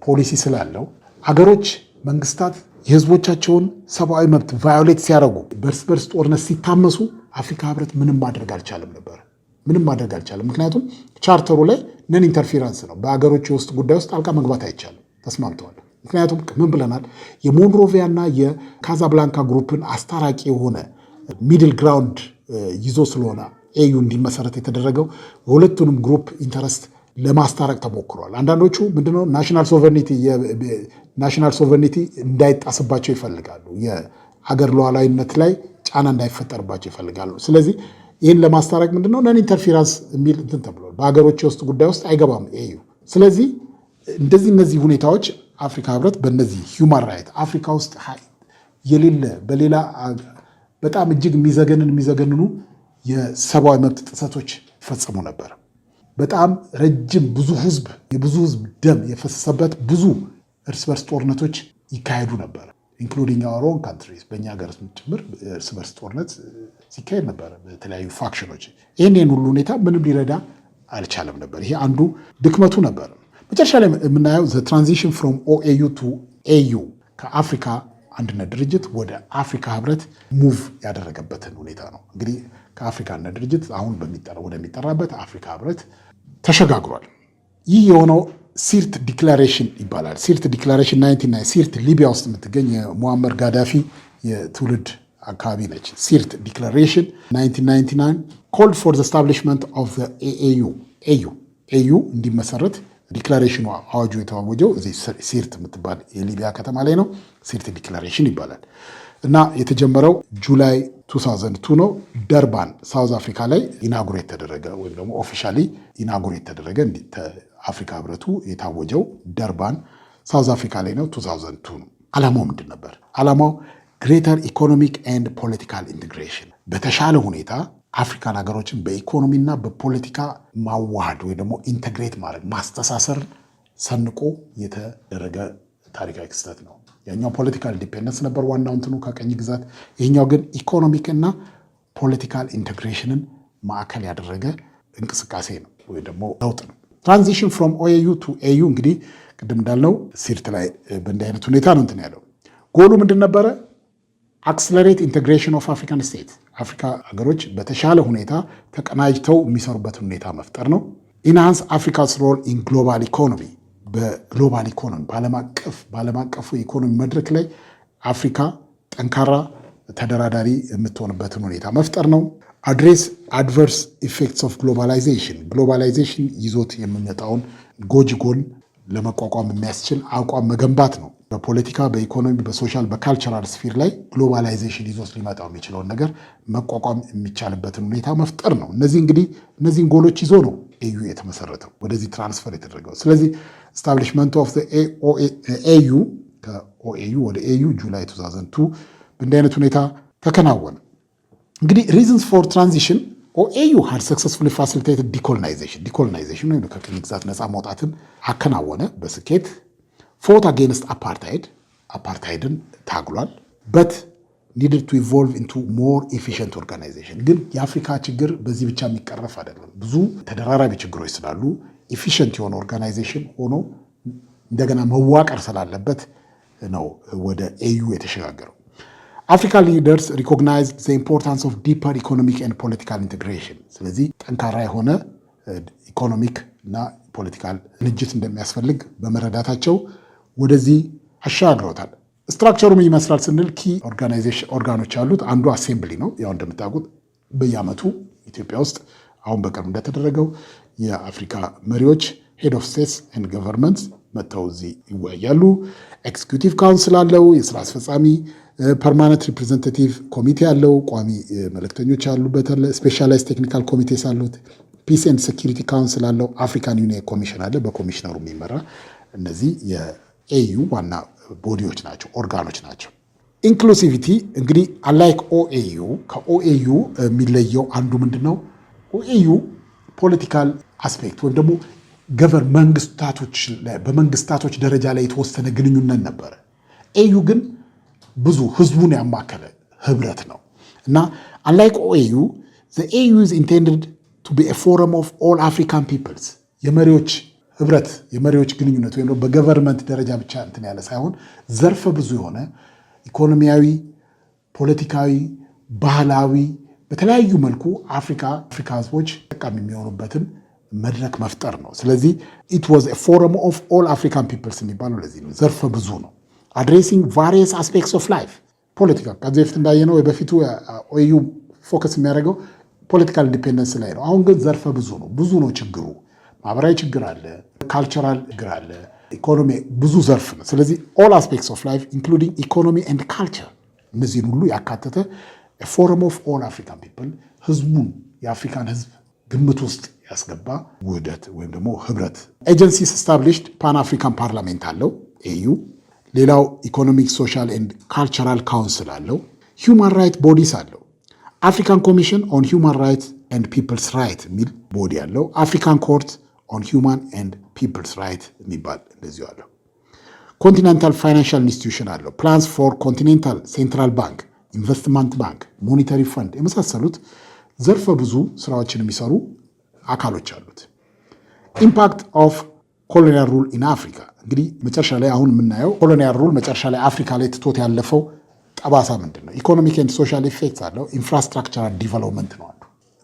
ፖሊሲ ስላለው አገሮች መንግስታት የህዝቦቻቸውን ሰብአዊ መብት ቫዮሌት ሲያደርጉ፣ በርስ በርስ ጦርነት ሲታመሱ አፍሪካ ህብረት ምንም ማድረግ አልቻለም ነበር። ምንም ማድረግ አልቻለም። ምክንያቱም ቻርተሩ ላይ ነን ኢንተርፌራንስ ነው። በአገሮች የውስጥ ጉዳይ ውስጥ ጣልቃ መግባት አይቻልም። ተስማምተዋል። ምክንያቱም ምን ብለናል? የሞንሮቪያ እና የካዛብላንካ ግሩፕን አስታራቂ የሆነ ሚድል ግራውንድ ይዞ ስለሆነ ኤዩ እንዲመሰረት የተደረገው የሁለቱንም ግሩፕ ኢንተረስት ለማስታረቅ ተሞክሯል። አንዳንዶቹ ምንድነው ናሽናል ሶቨርኒቲ እንዳይጣስባቸው ይፈልጋሉ። የአገር ሉዓላዊነት ላይ ጫና እንዳይፈጠርባቸው ይፈልጋሉ። ስለዚህ ይህን ለማስታረቅ ምንድነው ነን ኢንተርፌራንስ የሚል እንትን ተብሏል። በሀገሮች ውስጥ ጉዳይ ውስጥ አይገባም ኤዩ። ስለዚህ እነዚህ ሁኔታዎች አፍሪካ ህብረት በእነዚህ ሂውማን ራይት አፍሪካ ውስጥ የሌለ በሌላ በጣም እጅግ የሚዘገንኑ የሰብአዊ መብት ጥሰቶች ይፈጸሙ ነበር። በጣም ረጅም የብዙ ህዝብ ደም የፈሰሰበት ብዙ እርስ በርስ ጦርነቶች ይካሄዱ ነበር። ኢንክሉዲንግ አወር ኦን ካንትሪስ በእኛ ሀገር ጭምር እርስ በርስ ጦርነት ሲካሄድ ነበር በተለያዩ ፋክሽኖች። ይህን ሁሉ ሁኔታ ምንም ሊረዳ አልቻለም ነበር። ይሄ አንዱ ድክመቱ ነበር። መጨረሻ ላይ የምናየው ዘ ትራንዚሽን ፍሮም ኦኤዩ ቱ ኤዩ ከአፍሪካ አንድነት ድርጅት ወደ አፍሪካ ህብረት ሙቭ ያደረገበትን ሁኔታ ነው። እንግዲህ ከአፍሪካ አንድነት ድርጅት አሁን ወደሚጠራበት አፍሪካ ህብረት ተሸጋግሯል። ይህ የሆነው ሲርት ዲክላሬሽን ይባላል። ሲርት ዲክላሬሽን 99 ሲርት ሊቢያ ውስጥ የምትገኝ የሙአመር ጋዳፊ የትውልድ አካባቢ ነች። ሲርት ዲክላሬሽን 1999 ኮልድ ፎር ዘ ስታብሊሽመንት ኦፍ ዘ ኤዩ እንዲመሰረት ዲክላሬሽኑ አዋጁ የተዋወጀው እዚህ ሲርት የምትባል የሊቢያ ከተማ ላይ ነው። ሲርት ዲክላሬሽን ይባላል እና የተጀመረው ጁላይ 2002 ነው። ደርባን ሳውዝ አፍሪካ ላይ ኢናጉሬት ተደረገ ወይም ደግሞ ኦፊሻሊ ኢናጉሬት ተደረገ። አፍሪካ ህብረቱ የታወጀው ደርባን ሳውዝ አፍሪካ ላይ ነው 2002 ነው። ዓላማው ምንድን ነበር? ዓላማው ግሬተር ኢኮኖሚክ ኤንድ ፖለቲካል ኢንቴግሬሽን በተሻለ ሁኔታ አፍሪካን ሀገሮችን በኢኮኖሚና በፖለቲካ ማዋሃድ ወይ ደግሞ ኢንተግሬት ማድረግ ማስተሳሰር ሰንቆ የተደረገ ታሪካዊ ክስተት ነው። ያኛው ፖለቲካል ኢንዲፔንደንስ ነበር ዋናው እንትኑ ከቀኝ ግዛት፣ ይሄኛው ግን ኢኮኖሚክ እና ፖለቲካል ኢንቴግሬሽንን ማዕከል ያደረገ እንቅስቃሴ ነው ወይ ደግሞ ለውጥ ነው። ትራንዚሽን ፍሮም ኦኤዩ ቱ ኤዩ እንግዲህ ቅድም እንዳልነው ሲርት ላይ በእንዲህ አይነት ሁኔታ ነው እንትን ያለው። ጎሉ ምንድን ነበረ? አክስለሬት ኢንቴግሬሽን ኦፍ አፍሪካን ስቴት አፍሪካ ሀገሮች በተሻለ ሁኔታ ተቀናጅተው የሚሰሩበትን ሁኔታ መፍጠር ነው። ኢንሃንስ አፍሪካስ ሮል ኢን ግሎባል ኢኮኖሚ በግሎባል ኢኮኖሚ በዓለም አቀፉ የኢኮኖሚ መድረክ ላይ አፍሪካ ጠንካራ ተደራዳሪ የምትሆንበትን ሁኔታ መፍጠር ነው። አድሬስ አድቨርስ ኢፌክትስ ኦፍ ግሎባላይዜሽን ይዞት የሚመጣውን ጎጂ ጎን ለመቋቋም የሚያስችል አቋም መገንባት ነው። በፖለቲካ፣ በኢኮኖሚ፣ በሶሻል፣ በካልቸራል ስፊር ላይ ግሎባላይዜሽን ይዞት ሊመጣው የሚችለውን ነገር መቋቋም የሚቻልበትን ሁኔታ መፍጠር ነው። እነዚህን ጎሎች ይዞ ነው ኤዩ የተመሰረተው ወደዚህ ትራንስፈር የተደረገው። ስለዚህ ስታብሊሽመንት ኦፍ ኤዩ ከኦኤዩ ወደ ኤዩ ጁላይ 2002 በእንዲህ አይነት ሁኔታ ተከናወነ። እንግዲህ ሪዝንስ ፎር ትራንዚሽን ኦኤዩ ሃድ ሰክሰስፉሊ ፋሲሊቴትድ ዲኮሎናይዜሽን ወይም ከቅኝ ግዛት ነፃ መውጣትን አከናወነ በስኬት። ፎት አጌንስት አፓርታይድን ታግሏል። በት ኒድድ ቱ ኢቮልቭ ኢንቱ ሞር ኤፊሽንት ኦርጋናይዜሽን። ግን የአፍሪካ ችግር በዚህ ብቻ የሚቀረፍ አይደለም። ብዙ ተደራራቢ ችግሮች ስላሉ ኤፊሽንት የሆነ ኦርጋናይዜሽን ሆኖ እንደገና መዋቀር ስላለበት ነው ወደ ኤዩ የተሸጋገረው። አፍሪካን ሊደርስ ሪኮግናይዝድ ዘ ኢምፖርታንስ ኦፍ ዲፐር ኢኮኖሚክ ኤንድ ፖለቲካል ኢንቴግሬሽን። ስለዚህ ጠንካራ የሆነ ኢኮኖሚክ እና ፖለቲካል ቅንጅት እንደሚያስፈልግ በመረዳታቸው ወደዚህ አሻግረውታል። ስትራክቸሩም ይመስላል ስንል ኪ ኦርጋኖች አሉት። አንዱ አሴምብሊ ነው። ያው እንደምታውቁት በየዓመቱ ኢትዮጵያ ውስጥ አሁን በቅርብ እንደተደረገው የአፍሪካ መሪዎች ሄድ ኦፍ ስቴትስ ኤንድ ገቨርንመንትስ መጥተው እዚህ ይወያያሉ። ኤክስኪዩቲቭ ካውንስል አለው፣ የስራ አስፈጻሚ ፐርማነንት ሪፕሬዘንታቲቭ ኮሚቴ አለው፣ ቋሚ መልእክተኞች አሉበት፣ ስፔሻላይዝ ቴክኒካል ኮሚቴስ አሉት፣ ፒስ ኤንድ ሴኪሪቲ ካውንስል አለው፣ አፍሪካን ዩኒየን ኮሚሽን አለ በኮሚሽነሩ የሚመራ። እነዚህ የኤዩ ዋና ቦዲዎች ናቸው፣ ኦርጋኖች ናቸው። ኢንክሉሲቪቲ እንግዲህ አላይክ ኦኤዩ ከኦኤዩ የሚለየው አንዱ ምንድን ነው? ኦኤዩ ፖለቲካል አስፔክት ወይም ደግሞ በመንግስታቶች ደረጃ ላይ የተወሰነ ግንኙነት ነበረ። ኤዩ ግን ብዙ ህዝቡን ያማከለ ህብረት ነው እና አንላይክ ኦኤዩ ዘ ኤዩ ኢዝ ኢንቴንድድ ቱ ቢ ኤ ፎረም ኦፍ ኦል አፍሪካን ፒፕልስ የመሪዎች ህብረት የመሪዎች ግንኙነት ወይም በገቨርንመንት ደረጃ ብቻ እንትን ያለ ሳይሆን ዘርፈ ብዙ የሆነ ኢኮኖሚያዊ፣ ፖለቲካዊ፣ ባህላዊ በተለያዩ መልኩ አፍሪካ ህዝቦች ጠቃሚ የሚሆኑበትን መድረክ መፍጠር ነው። ስለዚህ ኢት ዋዝ ኤ ፎረም ኦፍ ኦል አፍሪካን ፒፕልስ የሚባለው ለዚህ ነው። ዘርፈ ብዙ ነው። አድሬሲንግ ቫሪየስ አስፔክትስ ኦፍ ላይፍ ፖለቲካ ከዚህ በፊት እንዳየነው በፊቱ ኦኤዩ ፎከስ የሚያደርገው ፖለቲካል ኢንዲፔንደንስ ላይ ነው። አሁን ግን ዘርፈ ብዙ ነው ችግሩ። ማህበራዊ ችግር አለ፣ ካልቸራል ችግር አለ፣ ኢኮኖሚ ብዙ ዘርፍ ነው። ስለዚህ ኦል አስፔክትስ ኦፍ ላይፍ ኢንክሉዲንግ ኢኮኖሚ ኤንድ ካልቸር እነዚህን ሁሉ ያካተተ ፎረም ኦፍ ኦል አፍሪካን ፒፕል ህዝቡን የአፍሪካን ህዝብ ግምት ውስጥ ያስገባ ውህደት ወይም ደግሞ ህብረት። ኤጀንሲስ ስታብሊሽድ ፓን አፍሪካን ፓርላሜንት አለው ኤዩ። ሌላው ኢኮኖሚክ ሶሻል ኤንድ ካልቸራል ካውንስል አለው። ሂውማን ራይት ቦዲስ አለው። አፍሪካን ኮሚሽን ኦን ሂውማን ራይት ኤንድ ፒፕልስ ራይት የሚል ቦዲ አለው። አፍሪካን ኮርት ኦን ሂውማን ኤንድ ፒፕልስ ራይት የሚባል እንደዚሁ አለው። ኮንቲኔንታል ፋይናንሻል ኢንስቲትዩሽን አለው። ፕላንስ ፎር ኮንቲኔንታል ሴንትራል ባንክ፣ ኢንቨስትመንት ባንክ፣ ሞኔታሪ ፈንድ የመሳሰሉት ዘርፈ ብዙ ስራዎችን የሚሰሩ አካሎች አሉት። ኢምፓክት ኦፍ ኮሎኒያል ሩል ኢን አፍሪካ እንግዲህ መጨረሻ ላይ አሁን የምናየው ኮሎኒያል ሩል መጨረሻ ላይ አፍሪካ ላይ ትቶት ያለፈው ጠባሳ ምንድን ነው? ኢኮኖሚክ ኤንድ ሶሻል ኢፌክትስ አለው። ኢንፍራስትራክቸራል ዲቨሎፕመንት ነው።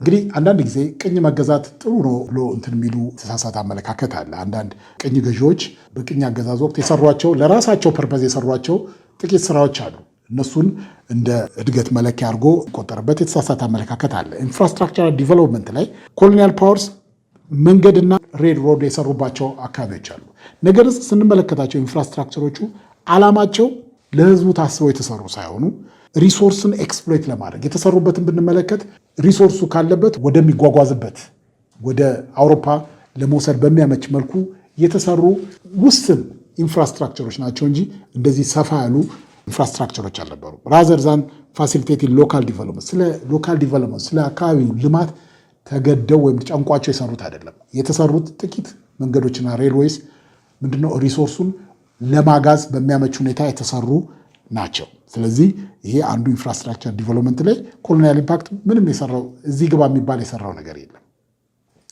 እንግዲህ አንዳንድ ጊዜ ቅኝ መገዛት ጥሩ ነው ብሎ እንትን የሚሉ ተሳሳተ አመለካከት አለ። አንዳንድ ቅኝ ገዢዎች በቅኝ አገዛዝ ወቅት የሰሯቸው ለራሳቸው ፐርፐዝ የሰሯቸው ጥቂት ስራዎች አሉ። እነሱን እንደ እድገት መለኪያ አድርጎ ቆጠረበት የተሳሳተ አመለካከት አለ። ኢንፍራስትራክቸራል ዲቨሎፕመንት ላይ ኮሎኒያል ፓወርስ መንገድና ሬል ሮድ የሰሩባቸው አካባቢዎች አሉ። ነገር ስንመለከታቸው ኢንፍራስትራክቸሮቹ ዓላማቸው ለህዝቡ ታስበው የተሰሩ ሳይሆኑ ሪሶርስን ኤክስፕሎይት ለማድረግ የተሰሩበትን ብንመለከት ሪሶርሱ ካለበት ወደሚጓጓዝበት ወደ አውሮፓ ለመውሰድ በሚያመች መልኩ የተሰሩ ውስን ኢንፍራስትራክቸሮች ናቸው እንጂ እንደዚህ ሰፋ ያሉ ኢንፍራስትራክቸሮች አልነበሩ። ራዘር ዛን ፋሲሊቴቲንግ ሎካል ዲቨሎፕመንት ስለ ሎካል ዲቨሎፕመንት ስለ አካባቢው ልማት ተገደው ወይም ጨንቋቸው የሰሩት አይደለም። የተሰሩት ጥቂት መንገዶችና ሬልዌይስ ምንድነው ሪሶርሱን ለማጋዝ በሚያመች ሁኔታ የተሰሩ ናቸው። ስለዚህ ይሄ አንዱ ኢንፍራስትራክቸር ዲቨሎፕመንት ላይ ኮሎኒያል ኢምፓክት ምንም የሰራው እዚህ ግባ የሚባል የሰራው ነገር የለም።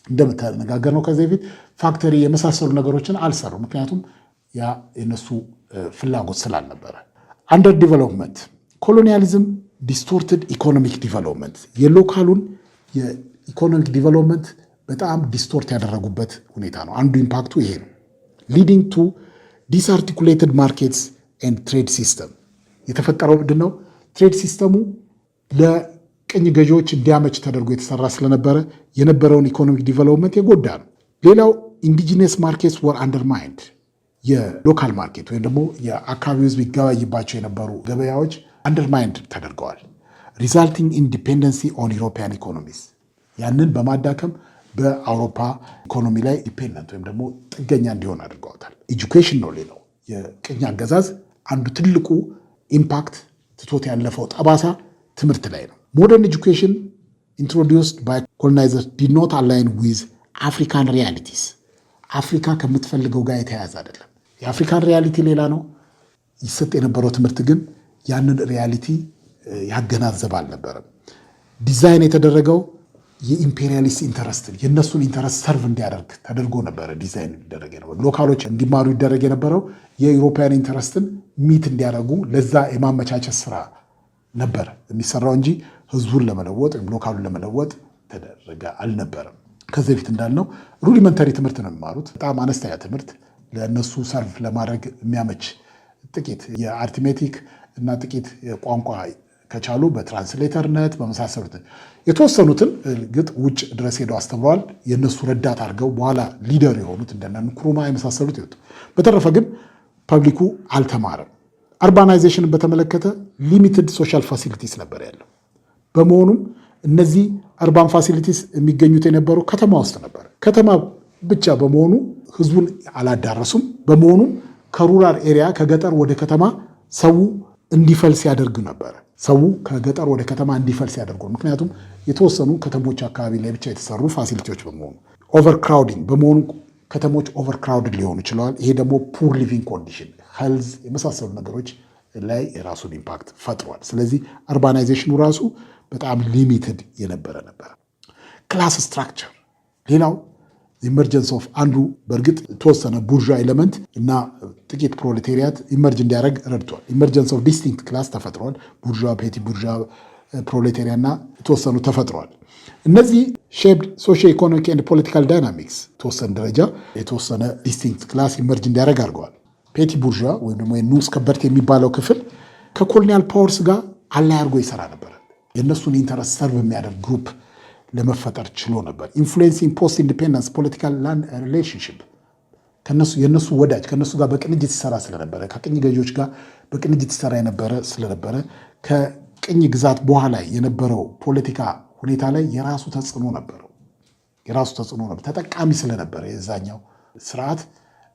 እንደምተነጋገር ነው ከዚህ በፊት ፋክተሪ የመሳሰሉ ነገሮችን አልሰሩ፣ ምክንያቱም ያ የነሱ ፍላጎት ስላልነበረ። አንደር ዲቨሎፕመንት ኮሎኒያሊዝም ዲስቶርትድ ኢኮኖሚክ ዲቨሎፕመንት የሎካሉን የኢኮኖሚክ ዲቨሎፕመንት በጣም ዲስቶርት ያደረጉበት ሁኔታ ነው። አንዱ ኢምፓክቱ ይሄ ነው። ሊዲንግ ቱ ዲስአርቲኩሌትድ ማርኬትስ ኤንድ ትሬድ ሲስተም የተፈጠረው ምንድን ነው? ትሬድ ሲስተሙ ለቅኝ ገዢዎች እንዲያመች ተደርጎ የተሰራ ስለነበረ የነበረውን ኢኮኖሚክ ዲቨሎፕመንት የጎዳ ነው። ሌላው ኢንዲጂነስ ማርኬትስ ወር አንደርማይንድ የሎካል ማርኬት ወይም ደግሞ የአካባቢው ሕዝብ ይገባይባቸው የነበሩ ገበያዎች አንደርማይንድ ተደርገዋል። ሪዛልቲንግ ኢን ዲፔንደንሲ ኦን ዩሮፒያን ኢኮኖሚስ ያንን በማዳከም በአውሮፓ ኢኮኖሚ ላይ ዲፔንደንት ወይም ደግሞ ጥገኛ እንዲሆን አድርገዋታል። ኤጁኬሽን ነው ሌላው የቅኝ አገዛዝ አንዱ ትልቁ ኢምፓክት ትቶት ያለፈው ጠባሳ ትምህርት ላይ ነው። ሞደርን ኤጁኬሽን ኢንትሮዲውስድ ባይ ኮሎናይዘርስ ዲድ ኖት አላይን ዊዝ አፍሪካን ሪያሊቲስ አፍሪካ ከምትፈልገው ጋር የተያያዘ አይደለም። የአፍሪካን ሪያሊቲ ሌላ ነው። ይሰጥ የነበረው ትምህርት ግን ያንን ሪያሊቲ ያገናዘበ አልነበረም። ዲዛይን የተደረገው የኢምፔሪያሊስት ኢንተረስትን የእነሱን ኢንተረስት ሰርቭ እንዲያደርግ ተደርጎ ነበረ ዲዛይን ሊደረግ የነበረው። ሎካሎች እንዲማሩ ይደረግ የነበረው የኢሮፓያን ኢንተረስትን ሚት እንዲያደርጉ ለዛ የማመቻቸት ስራ ነበር የሚሰራው እንጂ ህዝቡን ለመለወጥ ወይም ሎካሉን ለመለወጥ ተደረገ አልነበረም። ከዚህ በፊት እንዳልነው ሩዲመንተሪ ትምህርት ነው የሚማሩት። በጣም አነስተኛ ትምህርት ለእነሱ ሰርቭ ለማድረግ የሚያመች ጥቂት የአርትሜቲክ እና ጥቂት ቋንቋ ከቻሉ በትራንስሌተርነት በመሳሰሉት የተወሰኑትን ግጥ ውጭ ድረስ ሄደው አስተምረዋል። የእነሱ ረዳት አድርገው በኋላ ሊደር የሆኑት እንደነ ንክሩማ የመሳሰሉት ይወጡ። በተረፈ ግን ፐብሊኩ አልተማረም። አርባናይዜሽንን በተመለከተ ሊሚትድ ሶሻል ፋሲሊቲስ ነበር ያለው። በመሆኑም እነዚህ አርባን ፋሲሊቲስ የሚገኙት የነበሩ ከተማ ውስጥ ነበር። ከተማ ብቻ በመሆኑ ህዝቡን አላዳረሱም። በመሆኑም ከሩራል ኤሪያ ከገጠር ወደ ከተማ ሰው እንዲፈልስ ያደርግ ነበር። ሰው ከገጠር ወደ ከተማ እንዲፈልስ ያደርጉ። ምክንያቱም የተወሰኑ ከተሞች አካባቢ ላይ ብቻ የተሰሩ ፋሲሊቲዎች በመሆኑ ኦቨርክራውዲንግ በመሆኑ ከተሞች ኦቨርክራውድድ ሊሆኑ ይችለዋል። ይሄ ደግሞ ፑር ሊቪንግ ኮንዲሽን ሄልዝ የመሳሰሉ ነገሮች ላይ የራሱን ኢምፓክት ፈጥሯል። ስለዚህ አርባናይዜሽኑ ራሱ በጣም ሊሚትድ የነበረ ነበር። ክላስ ስትራክቸር ሌላው ኢመርጀንስ ኦፍ አንዱ በእርግጥ የተወሰነ ቡርዣ ኤሌመንት እና ጥቂት ፕሮሌቴሪያት ኢመርጅ እንዲያደርግ ረድቷል። ኢመርጀንስ ኦፍ ዲስቲንክት ክላስ ተፈጥሯል። ቡርዣ፣ ፔቲ ቡርዣ፣ ፕሮሌቴሪያ እና የተወሰኑ ተፈጥሯል። እነዚህ ሼፕድ ሶሺዮ ኢኮኖሚክ ኤንድ ፖለቲካል ዳይናሚክስ የተወሰነ ደረጃ የተወሰነ ዲስቲንክት ክላስ ኢመርጅ እንዲያደርግ አድርገዋል። ፔቲ ቡርዣ ወይም ደግሞ የንዑስ ከበርቴ የሚባለው ክፍል ከኮሎኒያል ፓወርስ ጋር አላይ አድርጎ ይሰራ ነበር። የእነሱን ኢንተረስት ሰርቭ የሚያደርግ ግሩፕ ለመፈጠር ችሎ ነበር። ኢንፍሉዌንሲንግ ፖስት ኢንዲፔንደንስ ፖለቲካል ላንድ ሪሌሽንሽፕ የነሱ ወዳጅ ከነሱ ጋር በቅንጅት ይሰራ ስለነበረ ከቅኝ ገዢዎች ጋር በቅንጅት ይሰራ የነበረ ስለነበረ ከቅኝ ግዛት በኋላ የነበረው ፖለቲካ ሁኔታ ላይ የራሱ ተጽዕኖ ነበረው። ተጠቃሚ ስለነበረ የዛኛው ስርዓት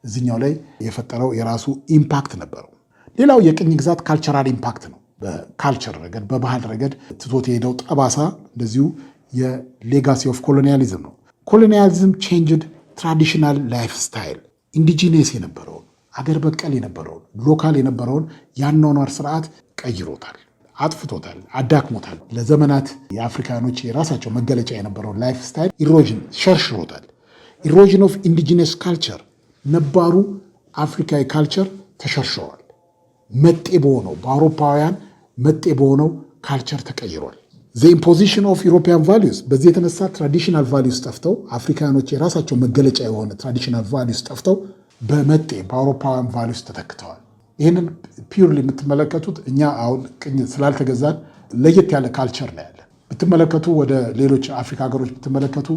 እዚኛው ላይ የፈጠረው የራሱ ኢምፓክት ነበረው። ሌላው የቅኝ ግዛት ካልቸራል ኢምፓክት ነው። በካልቸር ረገድ በባህል ረገድ ትቶት የሄደው ጠባሳ እንደዚሁ የሌጋሲ ኦፍ ኮሎኒያሊዝም ነው። ኮሎኒያሊዝም ቼንጅድ ትራዲሽናል ላይፍ ስታይል ኢንዲጂነስ የነበረውን አገር በቀል የነበረውን ሎካል የነበረውን የአኗኗር ስርዓት ቀይሮታል፣ አጥፍቶታል፣ አዳክሞታል። ለዘመናት የአፍሪካኖች የራሳቸው መገለጫ የነበረውን ላይፍ ስታይል ኢሮዥን ሸርሽሮታል። ኢሮዥን ኦፍ ኢንዲጂነስ ካልቸር ነባሩ አፍሪካዊ ካልቸር ተሸርሽሯል። መጤ በሆነው በአውሮፓውያን መጤ በሆነው ካልቸር ተቀይሯል። ዘ ኢምፖዚሽን ኦፍ ዩሮፒያን ቫሊዩስ በዚህ የተነሳ ትራዲሽናል ቫሊዩስ ጠፍተው አፍሪካኖች የራሳቸው መገለጫ የሆነ ትራዲሽናል ቫሊዩስ ጠፍተው በመጤ በአውሮፓውያን ቫሊዩስ ተተክተዋል። ይህንን ፒውርሊ የምትመለከቱት እኛ አሁን ቅኝ ስላልተገዛን ለየት ያለ ካልቸር ነው ያለ። ብትመለከቱ ወደ ሌሎች አፍሪካ ሀገሮች ብትመለከቱ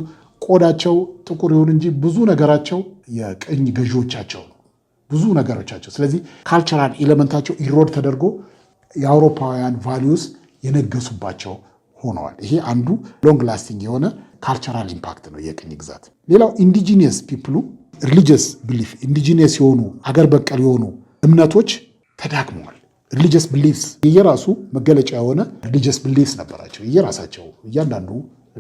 ቆዳቸው ጥቁር ይሁን እንጂ ብዙ ነገራቸው የቅኝ ገዢዎቻቸው ነው፣ ብዙ ነገሮቻቸው። ስለዚህ ካልቸራል ኤሌመንታቸው ኢሮድ ተደርጎ የአውሮፓውያን ቫሊዩስ የነገሱባቸው ሆነዋል። ይሄ አንዱ ሎንግ ላስቲንግ የሆነ ካልቸራል ኢምፓክት ነው የቅኝ ግዛት። ሌላው ኢንዲጂኒየስ ፒፕሉ ሪሊጂየስ ቢሊፍ ኢንዲጂኒየስ የሆኑ አገር በቀል የሆኑ እምነቶች ተዳክመዋል። ሪሊጂየስ ቢሊፍስ የየራሱ መገለጫ የሆነ ሪሊጂየስ ቢሊፍስ ነበራቸው የየራሳቸው። እያንዳንዱ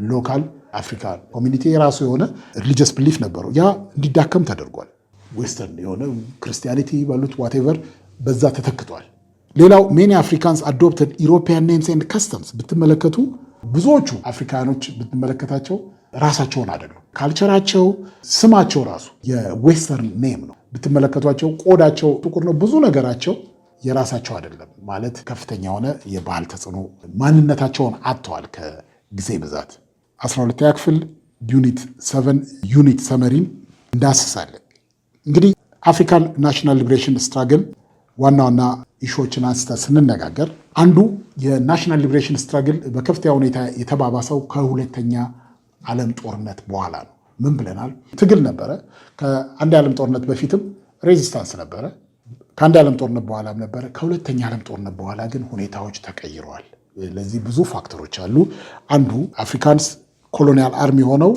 ሎካል አፍሪካን ኮሚኒቲ የራሱ የሆነ ሪሊጂየስ ቢሊፍ ነበረው። ያ እንዲዳከም ተደርጓል። ዌስተርን የሆነ ክርስቲያኒቲ ባሉት ዋቴቨር በዛ ተተክቷል። ሌላው ሜኒ አፍሪካንስ አዶፕተድ ኢሮፒያን ኔምስ ኤንድ ከስተምስ ብትመለከቱ ብዙዎቹ አፍሪካኖች ብትመለከታቸው ራሳቸውን አይደሉም። ካልቸራቸው ስማቸው ራሱ የዌስተርን ኔም ነው። ብትመለከቷቸው ቆዳቸው ጥቁር ነው። ብዙ ነገራቸው የራሳቸው አይደለም ማለት ከፍተኛ የሆነ የባህል ተጽዕኖ ማንነታቸውን አጥተዋል ከጊዜ ብዛት። 12ኛ ክፍል ዩኒት 7 ዩኒት ሰመሪን እንዳስሳለን። እንግዲህ አፍሪካን ናሽናል ሊብሬሽን ስትራግል ዋና ዋና ኢሹዎችን አንስተ ስንነጋገር አንዱ የናሽናል ሊብሬሽን ስትራግል በከፍተኛ ሁኔታ የተባባሰው ከሁለተኛ ዓለም ጦርነት በኋላ ነው። ምን ብለናል? ትግል ነበረ። ከአንድ ዓለም ጦርነት በፊትም ሬዚስታንስ ነበረ። ከአንድ ዓለም ጦርነት በኋላም ነበረ። ከሁለተኛ ዓለም ጦርነት በኋላ ግን ሁኔታዎች ተቀይረዋል። ለዚህ ብዙ ፋክተሮች አሉ። አንዱ አፍሪካንስ ኮሎኒያል አርሚ ሆነው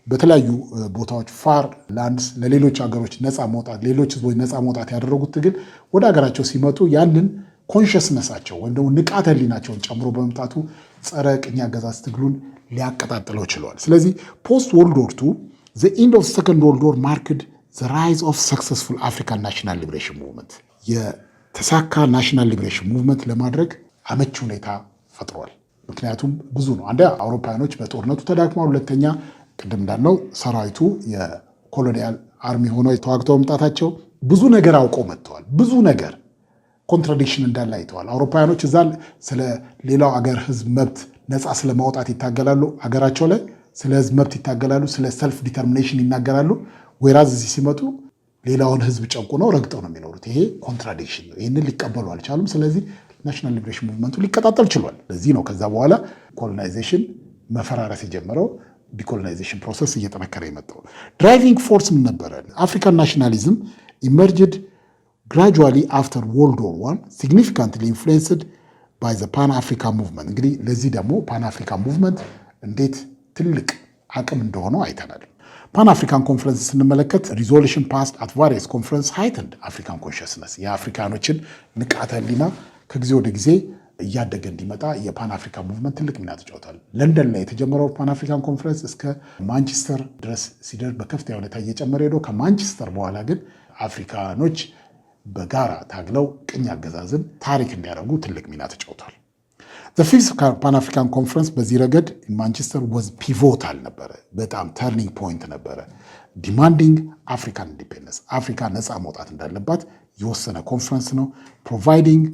በተለያዩ ቦታዎች ፋር ላንድስ ለሌሎች ሀገሮች ነፃ መውጣት ሌሎች ህዝቦች ነፃ መውጣት ያደረጉት ትግል ወደ ሀገራቸው ሲመጡ ያንን ኮንሽስነሳቸው ወይም ደግሞ ንቃተ ህሊናቸውን ጨምሮ በመምጣቱ ጸረ ቅኝ አገዛዝ ትግሉን ሊያቀጣጥለው ችለዋል። ስለዚህ ፖስት ወርልድ ዎር ቱ ዘ ኢንድ ኦፍ ሰከንድ ወርልድ ዎር ማርክድ ዘ ራይዝ ኦፍ ሰክሰስፉል አፍሪካን ናሽናል ሊብሬሽን ሙቭመንት የተሳካ ናሽናል ሊብሬሽን ሙቭመንት ለማድረግ አመቺ ሁኔታ ፈጥሯል። ምክንያቱም ብዙ ነው። አንደ አውሮፓውያኖች በጦርነቱ ተዳክመዋል። ሁለተኛ ቅድም እንዳልነው ሰራዊቱ የኮሎኒያል አርሚ ሆኖ ተዋግተው መምጣታቸው ብዙ ነገር አውቀው መጥተዋል። ብዙ ነገር ኮንትራዲክሽን እንዳለ አይተዋል። አውሮፓውያኖች እዛ ስለ ሌላው አገር ህዝብ መብት ነፃ ስለማውጣት ይታገላሉ። አገራቸው ላይ ስለ ህዝብ መብት ይታገላሉ። ስለ ሰልፍ ዲተርሚኔሽን ይናገራሉ። ወይራዝ እዚህ ሲመጡ ሌላውን ህዝብ ጨቁነው ረግጠው ነው የሚኖሩት። ይሄ ኮንትራዲክሽን ነው። ይህንን ሊቀበሉ አልቻሉም። ስለዚህ ናሽናል ሊብሬሽን ሙቭመንቱ ሊቀጣጠል ችሏል። ለዚህ ነው ከዛ በኋላ ኮሎናይዜሽን መፈራረስ የጀመረው። ዲኮሎናይዜሽን ፕሮሰስ እየጠነከረ የመጣው ድራይቪንግ ፎርስ ምን ነበረ? አፍሪካን ናሽናሊዝም ኢመርጅድ ግራጁዋሊ አፍተር ወርልድ ዎር 1 ሲግኒፊካንትሊ ኢንፍሉዌንስድ ባይ ዘ ፓን አፍሪካን ሙቭመንት። እንግዲህ ለዚህ ደግሞ ፓን አፍሪካን ሙቭመንት እንዴት ትልቅ አቅም እንደሆነው አይተናል። ፓን አፍሪካን ኮንፈረንስ ስንመለከት ሪዞሉሽን ፓስድ አት ቫሪየስ ኮንፈረንስ ሃይተንድ አፍሪካን ኮንሽስነስ የአፍሪካኖችን ንቃተ ህሊና ከጊዜ ወደ ጊዜ እያደገ እንዲመጣ የፓን አፍሪካን ሙቭመንት ትልቅ ሚና ተጫውቷል። ለንደን ላይ የተጀመረው ፓን አፍሪካን ኮንፈረንስ እስከ ማንቸስተር ድረስ ሲደርስ በከፍተኛ ሁኔታ እየጨመረ ሄዶ ከማንቸስተር በኋላ ግን አፍሪካኖች በጋራ ታግለው ቅኝ አገዛዝን ታሪክ እንዲያደርጉ ትልቅ ሚና ተጫውቷል። ዘ ፊፍዝ ፓን አፍሪካን ኮንፈረንስ በዚህ ረገድ ማንቸስተር ወዝ ፒቮታል ነበረ። በጣም ተርኒንግ ፖይንት ነበረ። ዲማንዲንግ አፍሪካን ኢንዲፔንደንስ አፍሪካ ነፃ መውጣት እንዳለባት የወሰነ ኮንፈረንስ ነው። ፕሮቫይዲንግ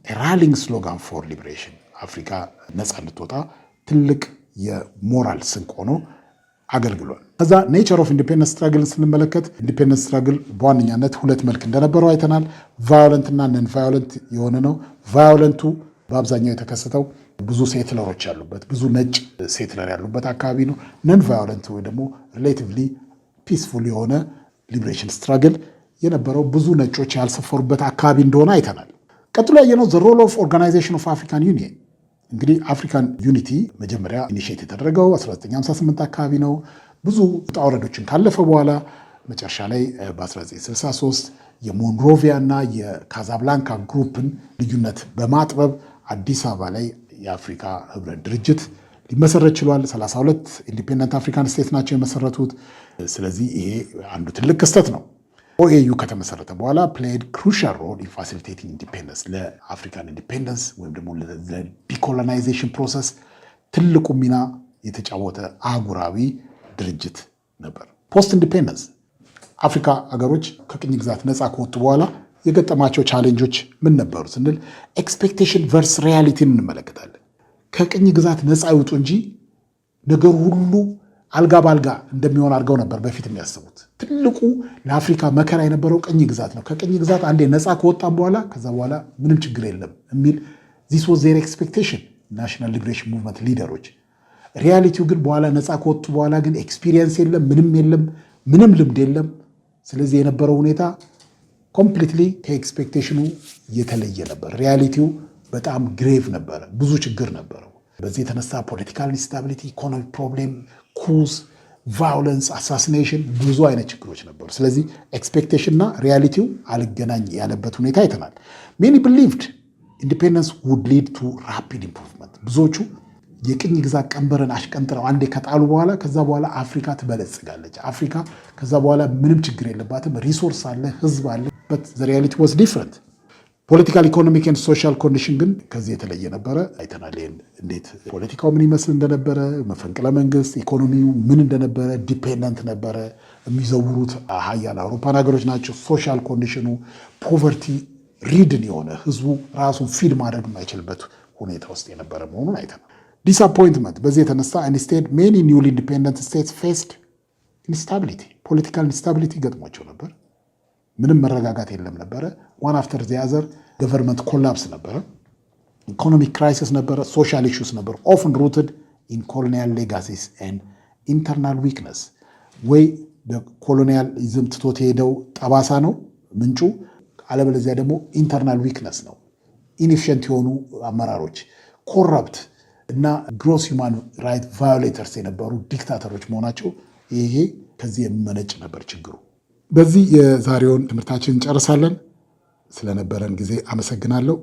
ራሊንግ ስሎጋን ፎር ሊብሬሽን አፍሪካ ነፃ እንድትወጣ ትልቅ የሞራል ስንቅ ሆኖ አገልግሏል። ከዛ ኔቸር ኦፍ ኢንዲፔንደንስ ስትራግልን ስንመለከት ኢንዲፔንደንስ ስትራግል በዋነኛነት ሁለት መልክ እንደነበረው አይተናል። ቫዮለንት እና ነን ቫዮለንት የሆነ ነው። ቫዮለንቱ በአብዛኛው የተከሰተው ብዙ ሴትለሮች ያሉበት ብዙ ነጭ ሴትለር ያሉበት አካባቢ ነው። ነን ቫዮለንት ወይ ደግሞ ሪሌቲቭሊ ፒስፉል የሆነ ሊብሬሽን ስትራግል የነበረው ብዙ ነጮች ያልሰፈሩበት አካባቢ እንደሆነ አይተናል። ቀጥሎ ያየነው ዘ ሮል ኦፍ ኦርጋናይዜሽን ኦፍ አፍሪካን ዩኒየን። እንግዲህ አፍሪካን ዩኒቲ መጀመሪያ ኢኒሺየት የተደረገው 1958 አካባቢ ነው። ብዙ ውጣ ውረዶችን ካለፈ በኋላ መጨረሻ ላይ በ1963 የሞንሮቪያ እና የካዛብላንካ ግሩፕን ልዩነት በማጥበብ አዲስ አበባ ላይ የአፍሪካ ህብረት ድርጅት ሊመሰረት ችሏል። 32 ኢንዲፔንደንት አፍሪካን ስቴት ናቸው የመሰረቱት። ስለዚህ ይሄ አንዱ ትልቅ ክስተት ነው። ኦኤዩ ከተመሰረተ በኋላ ፕሌይድ ክሩሻል ሮል ኢን ፋሲሊቴቲንግ ኢንዲፔንደንስ፣ ለአፍሪካን ኢንዲፔንደንስ ወይም ደግሞ ለዲኮሎናይዜሽን ፕሮሰስ ትልቁ ሚና የተጫወተ አህጉራዊ ድርጅት ነበር። ፖስት ኢንዲፔንደንስ አፍሪካ ሀገሮች ከቅኝ ግዛት ነፃ ከወጡ በኋላ የገጠማቸው ቻሌንጆች ምን ነበሩ ስንል ኤክስፔክቴሽን ቨርስ ሪያሊቲን እንመለከታለን። ከቅኝ ግዛት ነፃ ይውጡ እንጂ ነገሩ ሁሉ አልጋ ባልጋ እንደሚሆን አድርገው ነበር በፊት የሚያስቡት። ትልቁ ለአፍሪካ መከራ የነበረው ቅኝ ግዛት ነው። ከቅኝ ግዛት አንዴ ነፃ ከወጣም በኋላ ከዛ በኋላ ምንም ችግር የለም የሚል ዚስ ዋዝ ዜር ኤክስፔክቴሽን ናሽናል ሊብሬሽን ሙቭመንት ሊደሮች። ሪያሊቲው ግን በኋላ ነፃ ከወጡ በኋላ ግን ኤክስፒሪየንስ የለም፣ ምንም ልምድ የለም። ስለዚህ የነበረው ሁኔታ ኮምፕሊትሊ ከኤክስፔክቴሽኑ የተለየ ነበር። ሪያሊቲው በጣም ግሬቭ ነበረ፣ ብዙ ችግር ነበረው። በዚህ የተነሳ ፖለቲካል ኢንስታቢሊቲ፣ ኢኮኖሚ ፕሮብሌም፣ ኩስ፣ ቫዮለንስ፣ አሳሲኔሽን ብዙ አይነት ችግሮች ነበሩ። ስለዚህ ኤክስፔክቴሽንና ሪያሊቲው አልገናኝ ያለበት ሁኔታ አይተናል። ሜኒ ቢሊቭድ ኢንዲፔንደንስ ውድ ሊድ ቱ ራፒድ ኢምፕሩቭመንት። ብዙዎቹ የቅኝ ግዛት ቀንበርን አሽቀንጥረው አንዴ ከጣሉ በኋላ ከዛ በኋላ አፍሪካ ትበለጽጋለች፣ አፍሪካ ከዛ በኋላ ምንም ችግር የለባትም፣ ሪሶርስ አለ፣ ህዝብ አለ። በት ዘ ሪያሊቲ ዋዝ ዲፍረንት። ፖለቲካል ኢኮኖሚክ ኤንድ ሶሻል ኮንዲሽን ግን ከዚህ የተለየ ነበረ። አይተናል እንዴት ፖለቲካው ምን ይመስል እንደነበረ፣ መፈንቅለ መንግስት፣ ኢኮኖሚው ምን እንደነበረ፣ ዲፔንደንት ነበረ። የሚዘውሩት ሀያል አውሮፓን ሀገሮች ናቸው። ሶሻል ኮንዲሽኑ ፖቨርቲ ሪድን የሆነ ህዝቡ ራሱን ፊድ ማድረግ የማይችልበት ሁኔታ ውስጥ የነበረ መሆኑን አይተናል። ዲስአፖይንትመንት በዚህ የተነሳ ኢንስቴድ ሜኒ ኒውሊ ኢንዲፔንደንት ስቴትስ ፌስድ ኢንስታቢሊቲ፣ ፖለቲካል ኢንስታቢሊቲ ገጥሟቸው ነበር። ምንም መረጋጋት የለም ነበረ። ዋን አፍተር ዘ አዘር ገቨርንመንት ኮላፕስ ነበረ፣ ኢኮኖሚክ ክራይሲስ ነበረ፣ ሶሻል ኢሹስ ነበሩ። ኦፍን ሩትድ ኢን ኮሎኒያል ሌጋሲስ ኤንድ ኢንተርናል ዊክነስ። ወይ በኮሎኒያሊዝም ትቶት የሄደው ጠባሳ ነው ምንጩ፣ አለበለዚያ ደግሞ ኢንተርናል ዊክነስ ነው። ኢንኤፊሽንት የሆኑ አመራሮች፣ ኮረፕት እና ግሮስ ሂውማን ራይት ቫዮሌተርስ የነበሩ ዲክታተሮች መሆናቸው ይሄ ከዚህ የሚመነጭ ነበር ችግሩ። በዚህ የዛሬውን ትምህርታችን እንጨርሳለን። ስለነበረን ጊዜ አመሰግናለሁ።